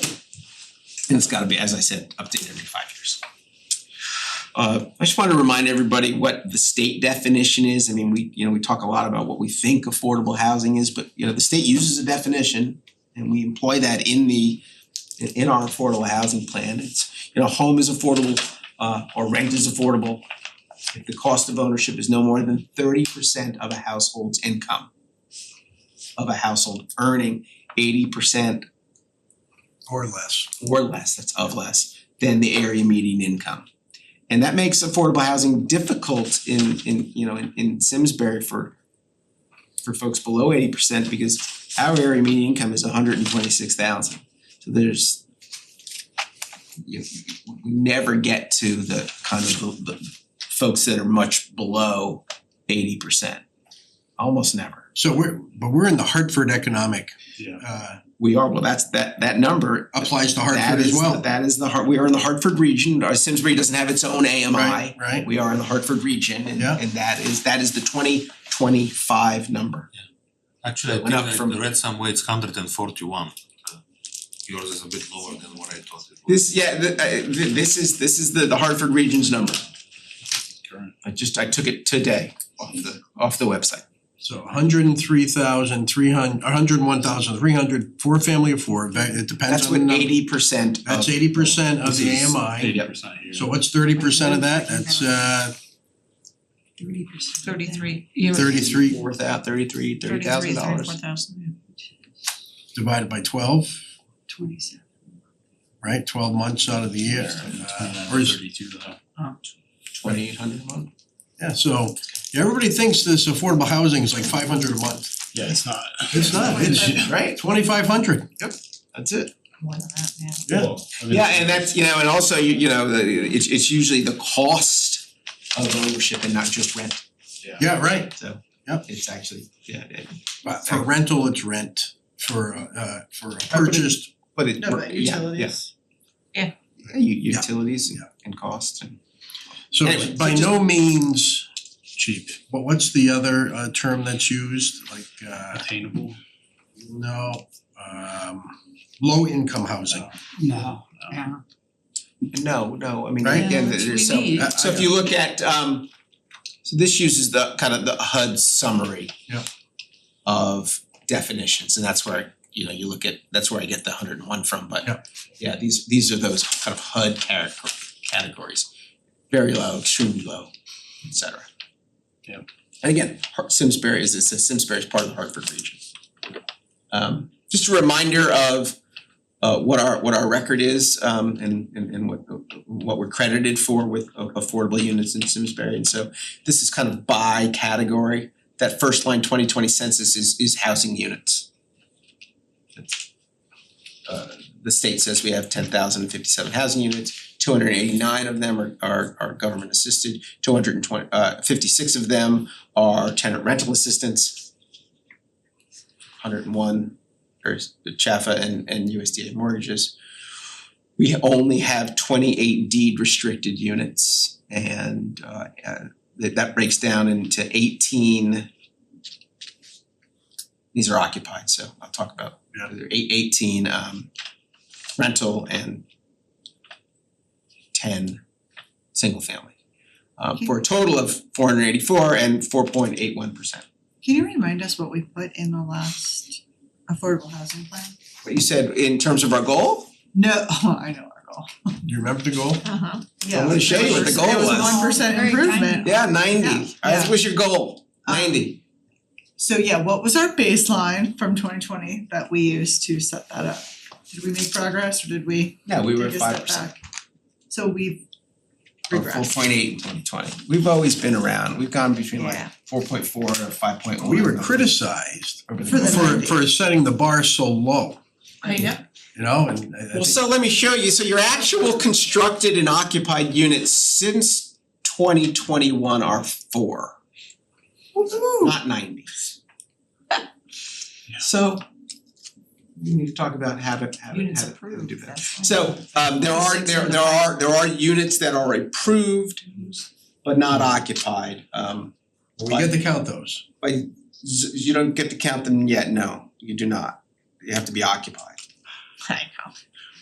And it's gotta be, as I said, updated every 5 years. I just want to remind everybody what the state definition is. I mean, we talk a lot about what we think affordable housing is, but the state uses a definition and we employ that in our affordable housing plan. It's home is affordable or rent is affordable if the cost of ownership is no more than 30% of a household's income. Of a household earning 80% Or less. that's of less than the area median income. And that makes affordable housing difficult in Simsbury for folks below 80% because our area median income is $126,000. So there's we never get to the kind of the folks that are much below 80%. Almost never. So we're in the Hartford economic We are, well, that's that number applies to Hartford as well. That is we are in the Hartford region. Simsbury doesn't have its own AMI. Right. We are in the Hartford region and that is the 2025 number. Actually, I Went up think from- I read somewhere it's 141. Yours is a bit lower than what I thought it was. This is the Hartford region's number. I took it today off the website. So 101,300 for a family of four, it depends That's on the what number. 80% of. That's 80% of the AMI. 80% here. So what's 30% of that? That's 33. 33 $30,000. 34,000. divided by 12, 27. right? 12 months out of the year. Or is 32 though. 2,800 a month. yeah, so everybody thinks this affordable housing is like $500 a month. Yeah, it's not. It's not, it's Right. $2,500. That's it. More than that, yeah. Yeah. Well, I mean, Yeah, and that's and also it's usually the cost of ownership and not just rent. Yeah, right. So Yep. it's actually But for rental, it's rent. For a purchase, but it No, but utilities. utilities and costs and so Anyway, by so just- no means cheap. But what's the other term that's used? Like attainable. no, low income housing. No, yeah. no, I mean Right? again, Which there's we need. so if you look at so this uses the kind of the HUD summary Yeah. of definitions, and that's where you look at that's where I get the 101 from, but these are those kind of HUD categories. Very low, extremely low, et cetera. Yeah. And again, Simsbury is part of the Hartford region. Just a reminder of what our record is and what we're credited for with affordable units in Simsbury. And so this is kind of by category. That first line 2020 census is housing units. The state says we have 10,057 housing units. 289 of them are government assisted, 56 of them are tenant rental assistance. 101 are CHFA and USDA mortgages. We only have 28 deed restricted units and that breaks down into 18. These are occupied, so I'll talk about 18 rental and 10 single family. For a total of 484 and 4.81%. Can you remind us what we put in the last affordable housing plan? What you said in terms of our goal? No, I know our goal. Do you remember the goal? Yeah. I'm gonna show you what the goal It was was. a 1% Very improvement. Yeah, 90. Yeah. That was your goal, 90. So what was our baseline from 2020 that we used to set that up? Did we make progress or did we Yeah, we were at take a step 5%. back? So we've Or regressed. 4.8 in 2020. We've always been around. We've gone between like Yeah. 4.4 or 5.1. We were criticized over For the for 90. for setting the bar so low. I know. you know, and I Well, think so let me show you, so your actual constructed and occupied units since 2021 are 4, not 90. So we need to talk about how to Units do approved, that. that's So there are units that are approved but not occupied. we get to count those. But you don't get to count them yet, no, you do not. You have to be occupied. I know.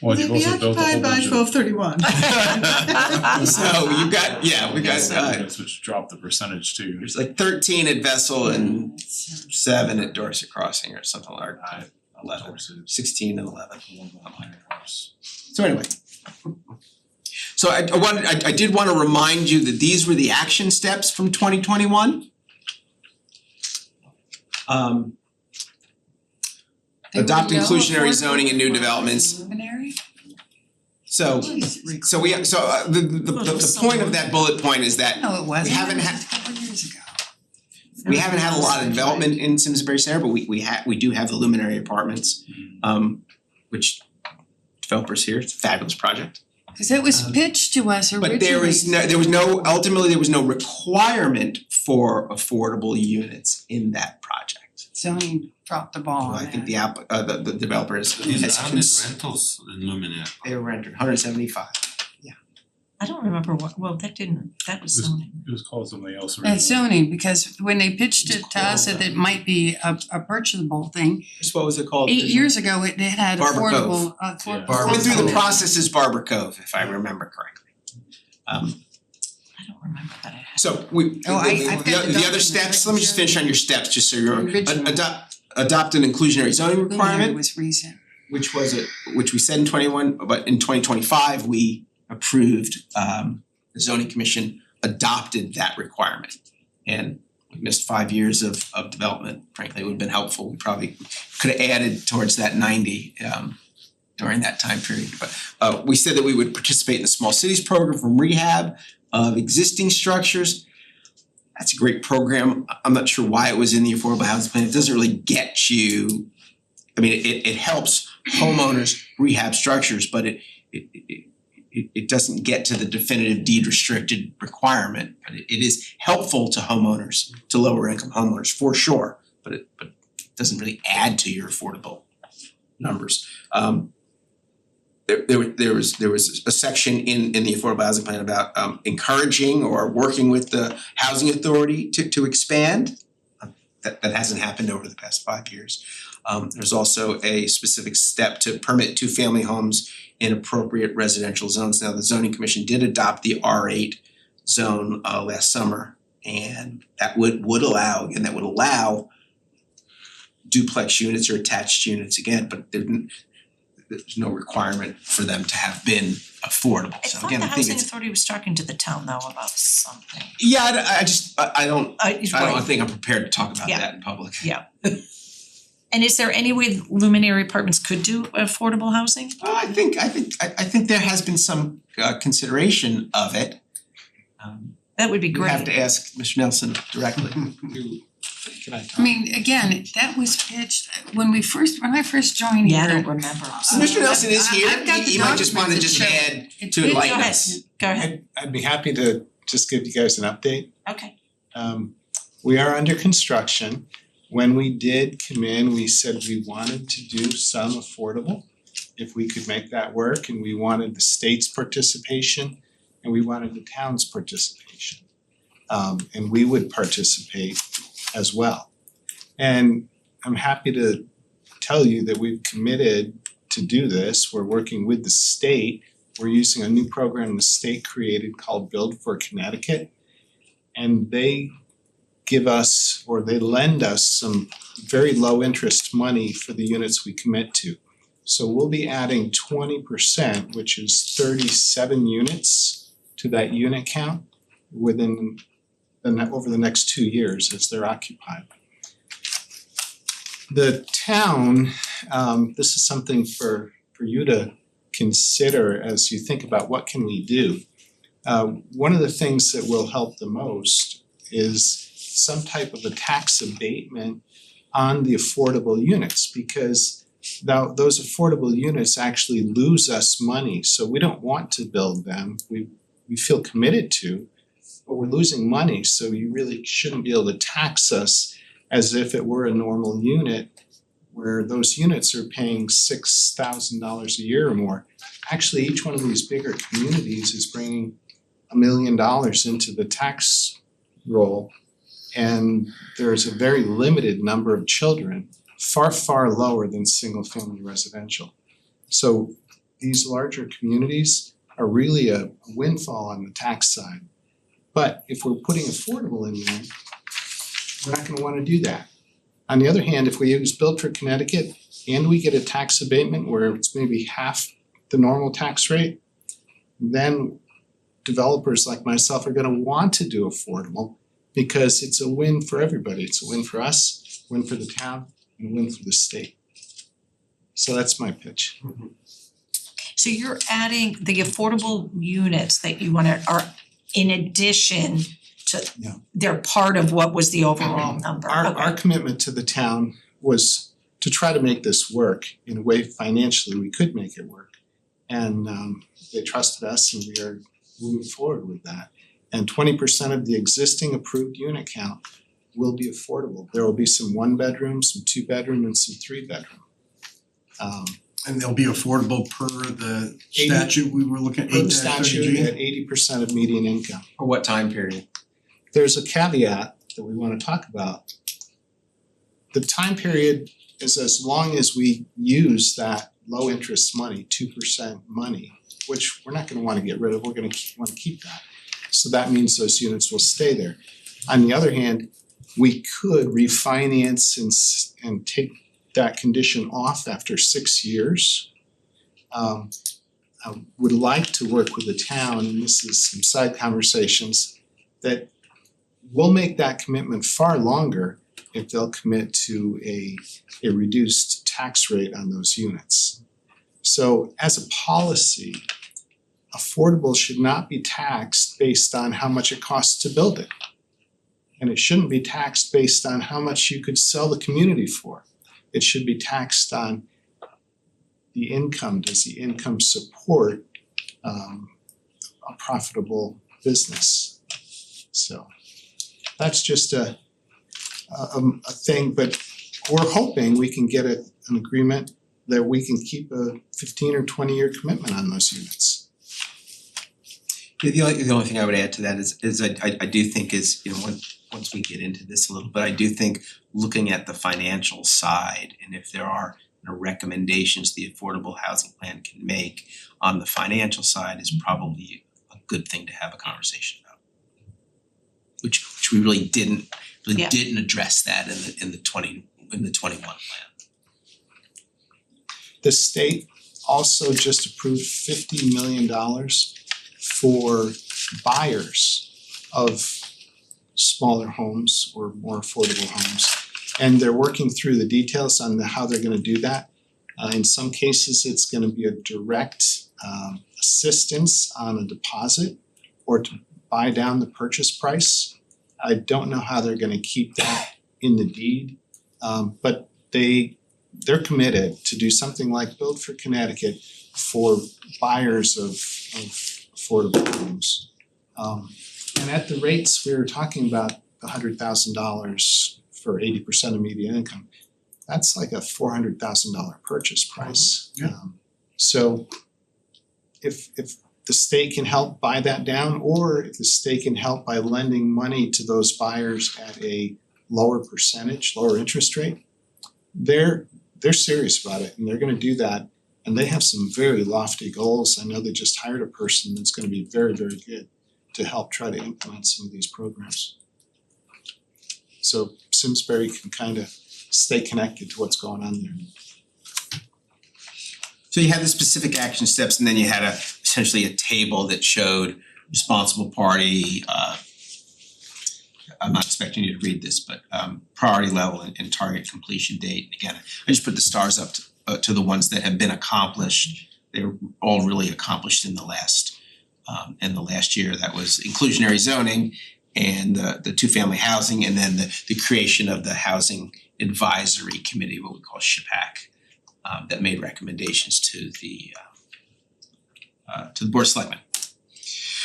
Well, They'd you've be also built a whole occupied by bunch of 12/31. So you've got, we got units which drop the percentage too. there's like 13 at Vessel and 7 at Dorset Crossing or something like that. 11, 16 and 11. So anyway. So I did wanna remind you that these were the action steps from 2021. There were Adopt no inclusionary affordable zoning and new requirements developments. preliminary? So the point of that bullet point is that No, it wasn't. haven't It had- was a couple of years ago. we haven't had a lot of development in Simsbury Center, but we do have the luminary apartments, which developers here, it's a fabulous project. Cause it was pitched to us originally. But there was no requirement for affordable units in that project. Zoning dropped the ball Well, on I think that. the developer has These are rentals in Luminaire. they were rendered 175. I don't remember that was zoning. It was called something else originally. It's zoning, because when they pitched It's it to us that called- it might be a purchasable thing, What was it called? 8 years ago, it had Barbara affordable, Yeah. Went through the affordable. process as Barbara Cove, if I remember correctly. I don't remember that. So I've got the the other document, steps, I let me can just show finish you. on your steps, just so you're Original. adopt an inclusionary zoning Luminary requirement, was recent. which we said in 21, but in 2025, we approved, the zoning commission adopted that requirement. And we missed 5 years of development, frankly, it would have been helpful, we probably could have added towards that 90 during that time period. But we said that we would participate in the small cities program from rehab of existing structures. That's a great program. I'm not sure why it was in the affordable housing plan. It doesn't really get you, I mean, it helps homeowners rehab structures, but it doesn't get to the definitive deed restricted requirement. But it is helpful to homeowners, to lower income homeowners for sure, but it doesn't really add to your affordable numbers. There was a section in the affordable housing plan about encouraging or working with the housing authority to expand. That hasn't happened over the past 5 years. There's also a specific step to permit 2-family homes in appropriate residential zones. Now, the zoning commission did adopt the R8 zone last summer, and that would allow duplex units or attached units again, but there's no requirement for them to have been affordable. I So thought again, the I think housing it's, authority was talking to the town though about something. yeah, I don't Right. think I'm prepared to talk about Yeah. that in public. Yeah. And is there any way luminary apartments could do affordable housing? I think there has been some consideration of it. That would be You great. have to ask Mr. Nelson directly. Can I I mean, again, that was pitched when I first joined Yeah, I here. don't remember. So Mr. Nelson is here, I've got the he might just wanna documents just that show add it. to Go enlighten ahead. us. Go ahead. I'd be happy to just give you guys an update. Okay. We are under construction. When we did come in, we said we wanted to do some affordable, if we could make that work, and we wanted the state's participation and we wanted the town's participation. And we would participate as well. And I'm happy to tell you that we've committed to do this. We're working with the state. We're using a new program the state created called Build for Connecticut. And they give us, or they lend us, some very low interest money for the units we commit to. So we'll be adding 20%, which is 37 units to that unit count within over the next 2 years as they're occupied. The town, this is something for you to consider as you think about what can we do. One of the things that will help the most is some type of a tax abatement on the affordable units, because Now, those affordable units actually lose us money, so we don't want to build them. We feel committed to, but we're losing money, so you really shouldn't be able to tax us as if it were a normal unit where those units are paying $6,000 a year or more. Actually, each one of these bigger communities is bringing $1 million into the tax roll, and there's a very limited number of children, far lower than single-family residential. So these larger communities are really a windfall on the tax side. But if we're putting affordable in there, we're not gonna wanna do that. On the other hand, if we use Build for Connecticut and we get a tax abatement where it's maybe half the normal tax rate, then developers like myself are gonna want to do affordable because it's a win for everybody. It's a win for us, win for the town, and a win for the state. So that's my pitch. So you're adding the affordable units that you wanna are in addition to, Yeah. they're part of what was the overall number, Our commitment to the town was to try to make this work in a way financially we could make it work. And they trusted us and we are moving forward with that. And 20% of the existing approved unit count will be affordable. There will be some 1-bedroom, some 2-bedroom, and some 3-bedroom. And they'll be affordable per the 80 statute we were looking at, Per 8-30G? statute at 80% of median income. For what time period? There's a caveat that we wanna talk about. The time period is as long as we use that low interest money, 2% money, which we're not gonna wanna get rid of, we're gonna wanna keep that. So that means those units will stay there. On the other hand, we could refinance and take that condition off after 6 years. I would like to work with the town, and this is some side conversations, that we'll make that commitment far longer if they'll commit to a reduced tax rate on those units. So as a policy, affordable should not be taxed based on how much it costs to build it. And it shouldn't be taxed based on how much you could sell the community for. It should be taxed on the income. Does the income support a profitable business? So that's just a thing, but we're hoping we can get an agreement that we can keep a 15 or 20-year commitment on those units. The only thing I would add to that is I do think is, you know, once we get into this a little bit, I do think looking at the financial side and if there are, you know, recommendations the affordable housing plan can make on the financial side is probably a good thing to have a conversation about. Which we really didn't address that in the 21 plan. The state also just approved $50 million for buyers of smaller homes or more affordable homes. And they're working through the details on how they're gonna do that. In some cases, it's gonna be a direct assistance on a deposit or to buy down the purchase price. I don't know how they're gonna keep that in the deed, but they're committed to do something like Build for Connecticut for buyers of affordable homes. And at the rates we were talking about, $100,000 for 80% of median income, that's like a $400,000 purchase price. So if the state can help buy that down, or if the state can help by lending money to those buyers at a lower percentage, lower interest rate, they're serious about it and they're gonna do that. And they have some very lofty goals. I know they just hired a person that's gonna be very, very good to help try to implement some of these programs. So Simsbury can kind of stay connected to what's going on there. So you had the specific action steps and then you had essentially a table that showed responsible party, I'm not expecting you to read this, but priority level and target completion date. And again, I just put the stars up to the ones that have been accomplished. They were all really accomplished in the last year. That was inclusionary zoning and the 2-family housing, and then the creation of the housing advisory committee, what we call SHPAC. that made recommendations to the Board of Selectmen.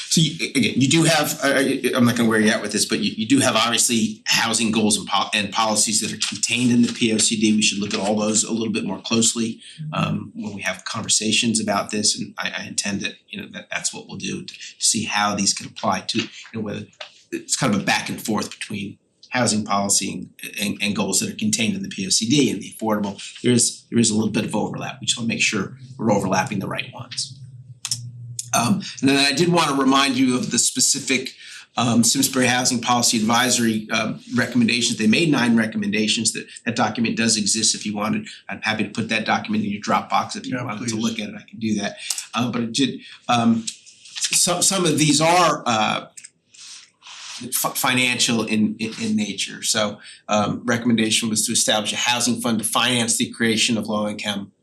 So you do have, I'm not gonna wear you out with this, but you do have obviously housing goals and policies that are contained in the P O C D. We should look at all those a little bit more closely when we have conversations about this, and I intend that, that's what we'll do to see how these can apply to, whether it's kind of a back and forth between housing policy and goals that are contained in the P O C D and the affordable. There is a little bit of overlap. We just wanna make sure we're overlapping the right ones. And then I did wanna remind you of the specific Simsbury Housing Policy Advisory recommendations. They made 9 recommendations. That document does exist if you wanted. I'm happy to put that document in your Dropbox if you wanted to look at it, I can do that. But it did some of these are financial in nature. So recommendation was to establish a housing fund to finance the creation of low income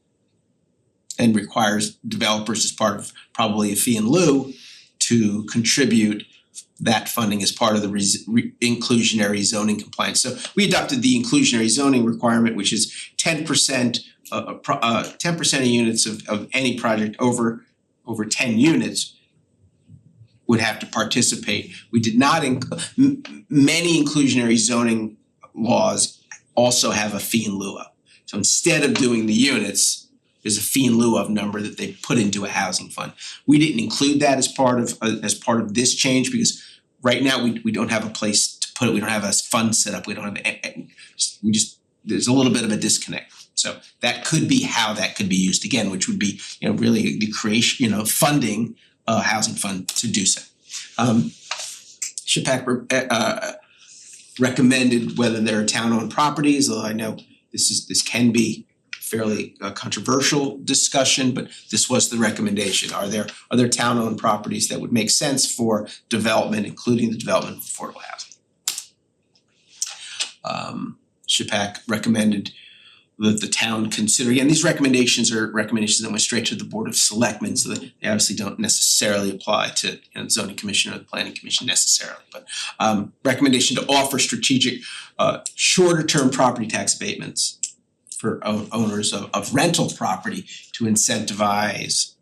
and requires developers as part of probably a fee in lieu to contribute that funding as part of the inclusionary zoning compliance. So we adopted the inclusionary zoning requirement, which is 10% of units of any project over 10 units would have to participate. We did not many inclusionary zoning laws also have a fee in lieu of. So instead of doing the units, there's a fee in lieu of number that they put into a housing fund. We didn't include that as part of this change because right now we don't have a place to put it. We don't have a fund set up. We don't have there's a little bit of a disconnect. So that could be how that could be used again, which would be really the creation, funding a housing fund to do so. SHPAC recommended whether there are town-owned properties, although I know this can be fairly controversial discussion, but this was the recommendation. Are there town-owned properties that would make sense for development, including the development of affordable housing? SHPAC recommended that the town consider, again, these recommendations are recommendations that went straight to the Board of Selectmen, so that they obviously don't necessarily apply to the zoning commission or the planning commission necessarily, but recommendation to offer strategic shorter term property tax abatements for owners of rental property to incentivize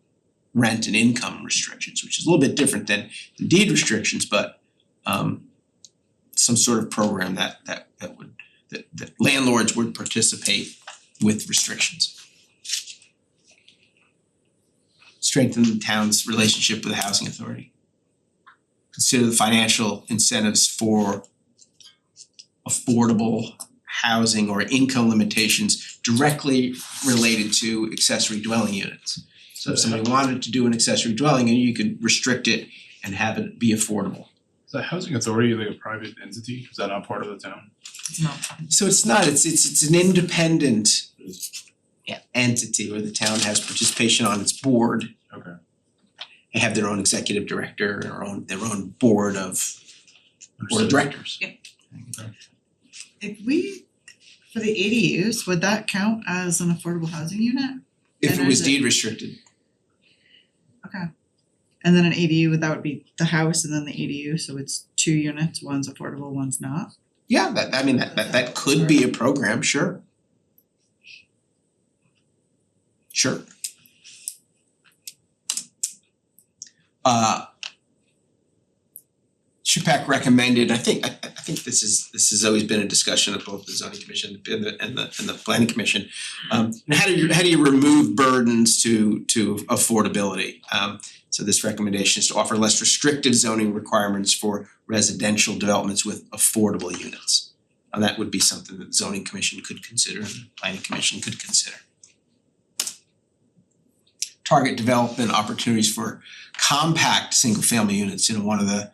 rent and income restrictions, which is a little bit different than deed restrictions, but some sort of program that landlords would participate with restrictions. Strengthen the town's relationship with the housing authority. Consider the financial incentives for affordable housing or income limitations directly related to accessory dwelling units. So if somebody wanted to do an accessory dwelling unit, you could restrict it and have it be affordable. Is the housing authority like a private entity? Is that not part of the town? So it's not, it's an independent entity where the town has participation on its board. Okay. They have their own executive director, their own board of directors. If we, for the ADUs, would that count as an affordable housing unit? If And it was is it- deed restricted. Okay. And then an ADU, that would be the house and then the ADU, so it's 2 units, one's affordable, one's not. Yeah, that could be a program, sure. Sure. SHPAC recommended, I think this has always been a discussion of both the zoning commission and the planning commission. How do you remove burdens to affordability? So this recommendation is to offer less restrictive zoning requirements for residential developments with affordable units. And that would be something that the zoning commission could consider and the planning commission could consider. Target development opportunities for compact single family units, one of the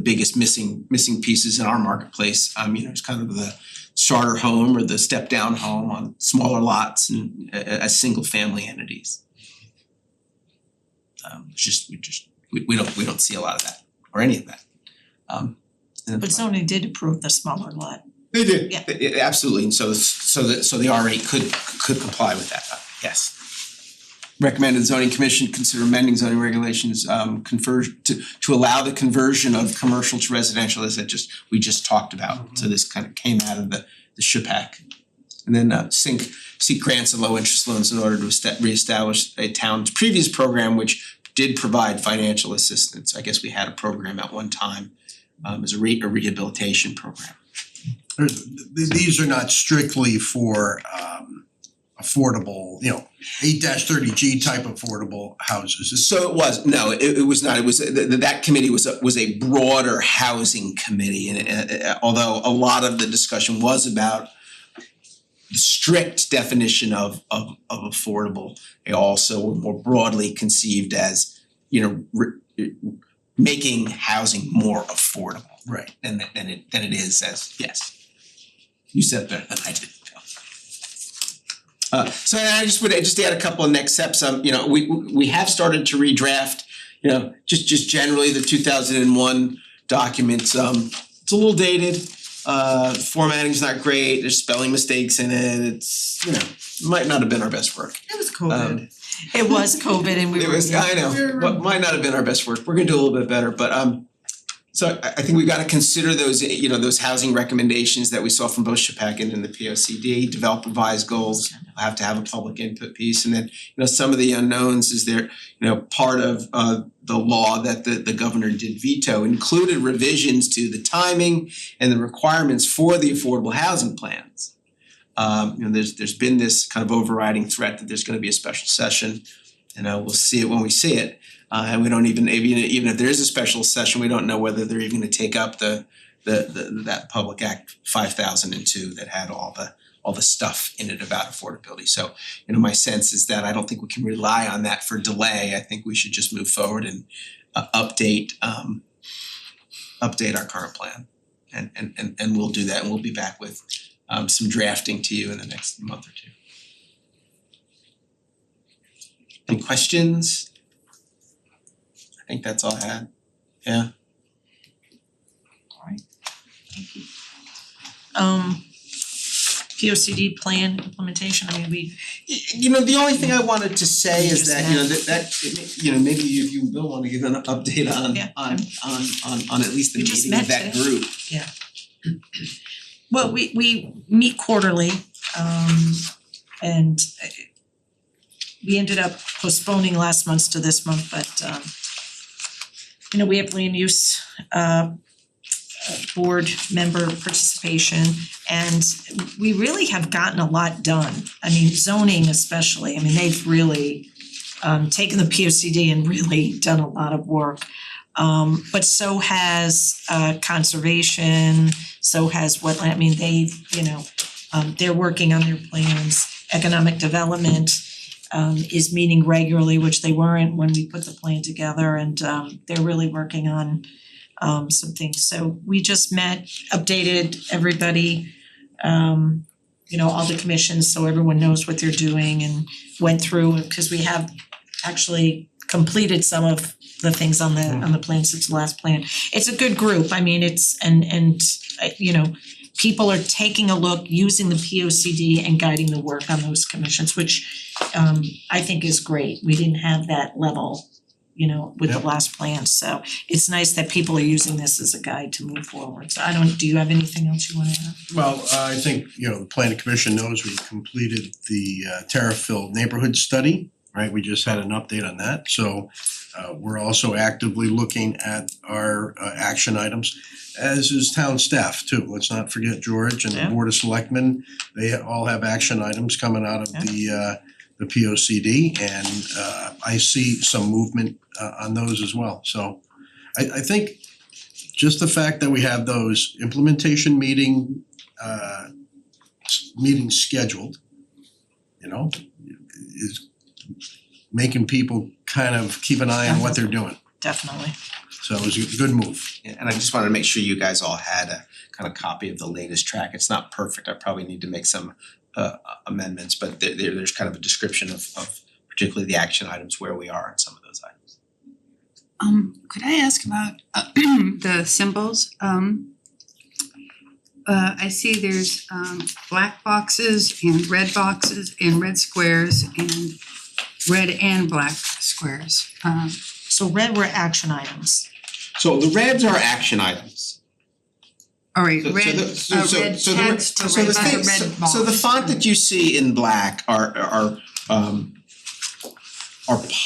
biggest missing pieces in our marketplace. It's kind of the starter home or the step down home on smaller lots and as single family entities. We don't see a lot of that or any of that. But zoning did approve the smaller lot. They did. Yeah. Absolutely, and so the R8 could comply with that, yes. Recommended zoning commission consider amending zoning regulations to allow the conversion of commercial to residential as we just talked about. So this kind of came out of the SHPAC And then seek grants and low interest loans in order to reestablish a town's previous program which did provide financial assistance. I guess we had a program at one time as a rehabilitation program. These are not strictly for affordable, 8-30G type affordable houses. So it was not. It was that committee was a broader housing committee, and although a lot of the discussion was about the strict definition of affordable, they also were more broadly conceived as making housing more affordable. Right. Than it is as yes. You said better than I did. So I just would add a couple of next steps. We have started to redraft, just generally the 2001 documents. It's a little dated. Formatting's not great. There's spelling mistakes in it. It's might not have been our best work. It was COVID. It was COVID and we were. I know, but might not have been our best work. We're gonna do a little bit better, but so I think we've got to consider those, those housing recommendations that we saw from both Shepakin and the P O C D, develop revised goals. We'll have to have a public input piece, and then some of the unknowns is there, part of the law that the governor did veto included revisions to the timing and the requirements for the affordable housing plans. There's been this kind of overriding threat that there's going to be a special session, and we'll see it when we see it. And we don't even if there is a special session, we don't know whether they're even gonna take up that Public Act 5002 that had all the stuff in it about affordability. So, my sense is that I don't think we can rely on that for delay. I think we should just move forward and update our current plan. And we'll do that, and we'll be back with some drafting to you in the next month or two. Any questions? I think that's all I had. Yeah. Alright, thank you. POCD plan implementation, I mean, the only thing I wanted to say is that, maybe you will wanna give an update on at least the We just meeting of met that today. group. Yeah. Well, we meet quarterly, and we ended up postponing last month's to this month, but we have land use board member participation, and we really have gotten a lot done. I mean, zoning especially, they've really taken the POCD and really done a lot of work. But so has conservation, so has wetland, they're working on their plans. Economic development is meeting regularly, which they weren't when we put the plan together, and they're really working on some things. So we just met, updated everybody, all the commissions, so everyone knows what they're doing, and went through, because we have actually completed some of the things on the plan since the last plan. It's a good group, it's people are taking a look, using the POCD and guiding the work on those commissions, which I think is great. We didn't have that level, with the last plan, so it's nice that people are using this as a guide to move forward. So do you have anything else you wanna add? Well, I think, the planning commission knows we completed the Terriffill neighborhood study, right? We just had an update on that, so we're also actively looking at our action items, as is town staff too. Let's not forget George and the Board of Selectmen. They all have action items coming out of the POCD, and I see some movement on those as well. So I think just the fact that we have those implementation meetings scheduled, is making people kind of keep an eye on what they're doing. Definitely. So it was a good move. Yeah, and I just wanted to make sure you guys all had a kind of copy of the latest track. It's not perfect. I probably need to make some amendments, but there's kind of a description of particularly the action items, where we are on some of those items. Could I ask about the symbols? I see there's black boxes and red squares and red and black squares. So red were action items. So the reds are action items. Alright, So- so red, the- so- so- red so the- text, so the red thing- box. so the font that you see in black are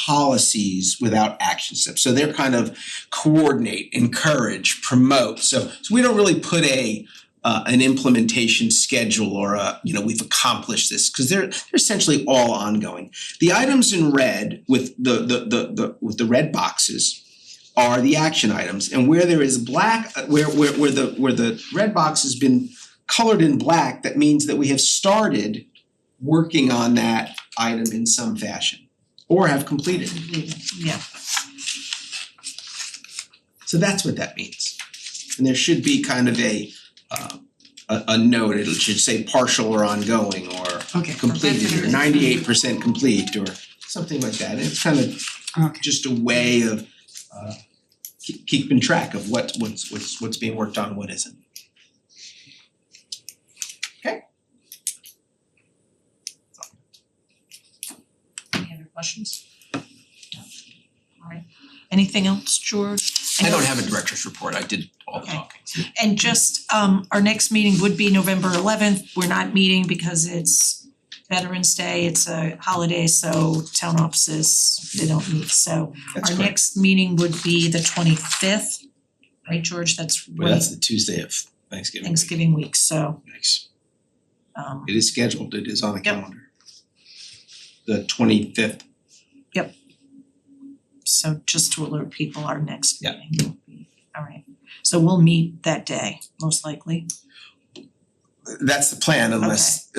policies without action steps. So they're kind of coordinate, encourage, promote. So we don't really put an implementation schedule or we've accomplished this, because they're essentially all ongoing. The items in red with the red boxes are the action items, and where there is black, where the red box has been colored in black, that means that we have started working on that item in some fashion or have completed it. Yeah. So that's what that means. And there should be kind of a note, it should say partial or ongoing or Okay. completed or 98% complete or something like that. And it's kind of Okay. just a way of keeping track of what's being worked on and what isn't. Okay. Any other questions? No? Alright, anything else, George? I don't have a director's report, I did all the Okay. talking. And just our next meeting would be November 11th. We're not meeting because it's Veterans Day, it's a holiday, so town offices, they don't meet, so That's our correct. next meeting would be the 25th. Right, George, that's Well, that's the Tuesday of Thanksgiving. Thanksgiving week, so Thanks. um It is scheduled, it is on the Yep. calendar. The 25th. so just to alert people, our next Yeah. meeting will be, alright. So we'll meet that day, most likely. That's the plan unless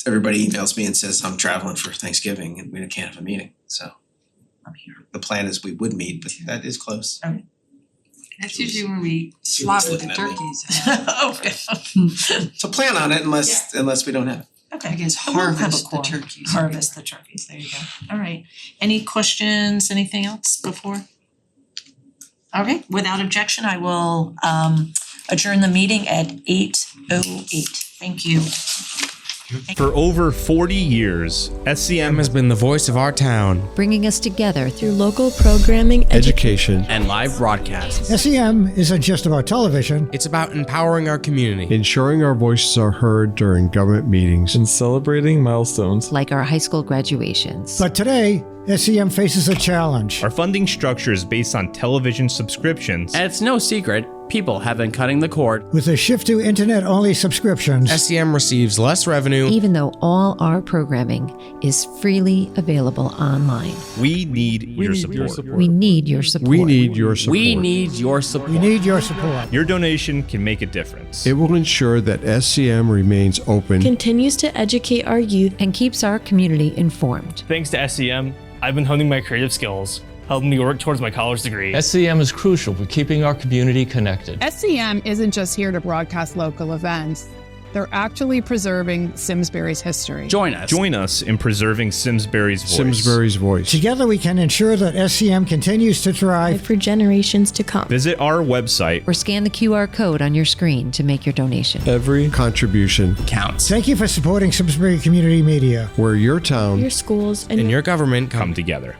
everybody emails me and says I'm traveling for Thanksgiving and we can't have a meeting, so. I'm here. The plan is we would meet, but that is close. That's usually when we slaughter the looking at me. turkeys. So plan on it unless we don't have it. Okay. I guess But we'll have a harvest the quorum. turkeys. Harvest the turkeys, there you go. Alright, any questions, anything else before? Okay, without objection, I will adjourn the meeting at 8:08. Thank you. For over 40 years, SCM has been the voice of our town. bringing us together through local programming, Education and live broadcasts. SEM isn't just about television. It's about empowering our community. Ensuring our voices are heard during government meetings. And celebrating milestones. like our high school graduations. But today, SEM faces a challenge. Our funding structure is based on television subscriptions. And it's no secret, people have been cutting the cord. With a shift to internet-only subscriptions, SCM receives less revenue. Even though all our programming is freely available online. We need your support. We need your support. We need your support. We need your support. we need your support. Your donation can make a difference. It will ensure that SCM remains open. Continues to educate our youth. And keeps our community informed. Thanks to SCM, I've been honing my creative skills, helping me work towards my college degree. SCM is crucial for keeping our community connected. SCM isn't just here to broadcast local events. They're actually preserving Simsbury's history. Join us in preserving Simsbury's voice. Simsbury's voice. Together we can ensure that SCM continues to thrive For generations to come. Visit our website Or scan the QR code on your screen to make your donation. Every contribution counts. Thank you for supporting Simsbury Community Media. where your town Your schools and And your government come together.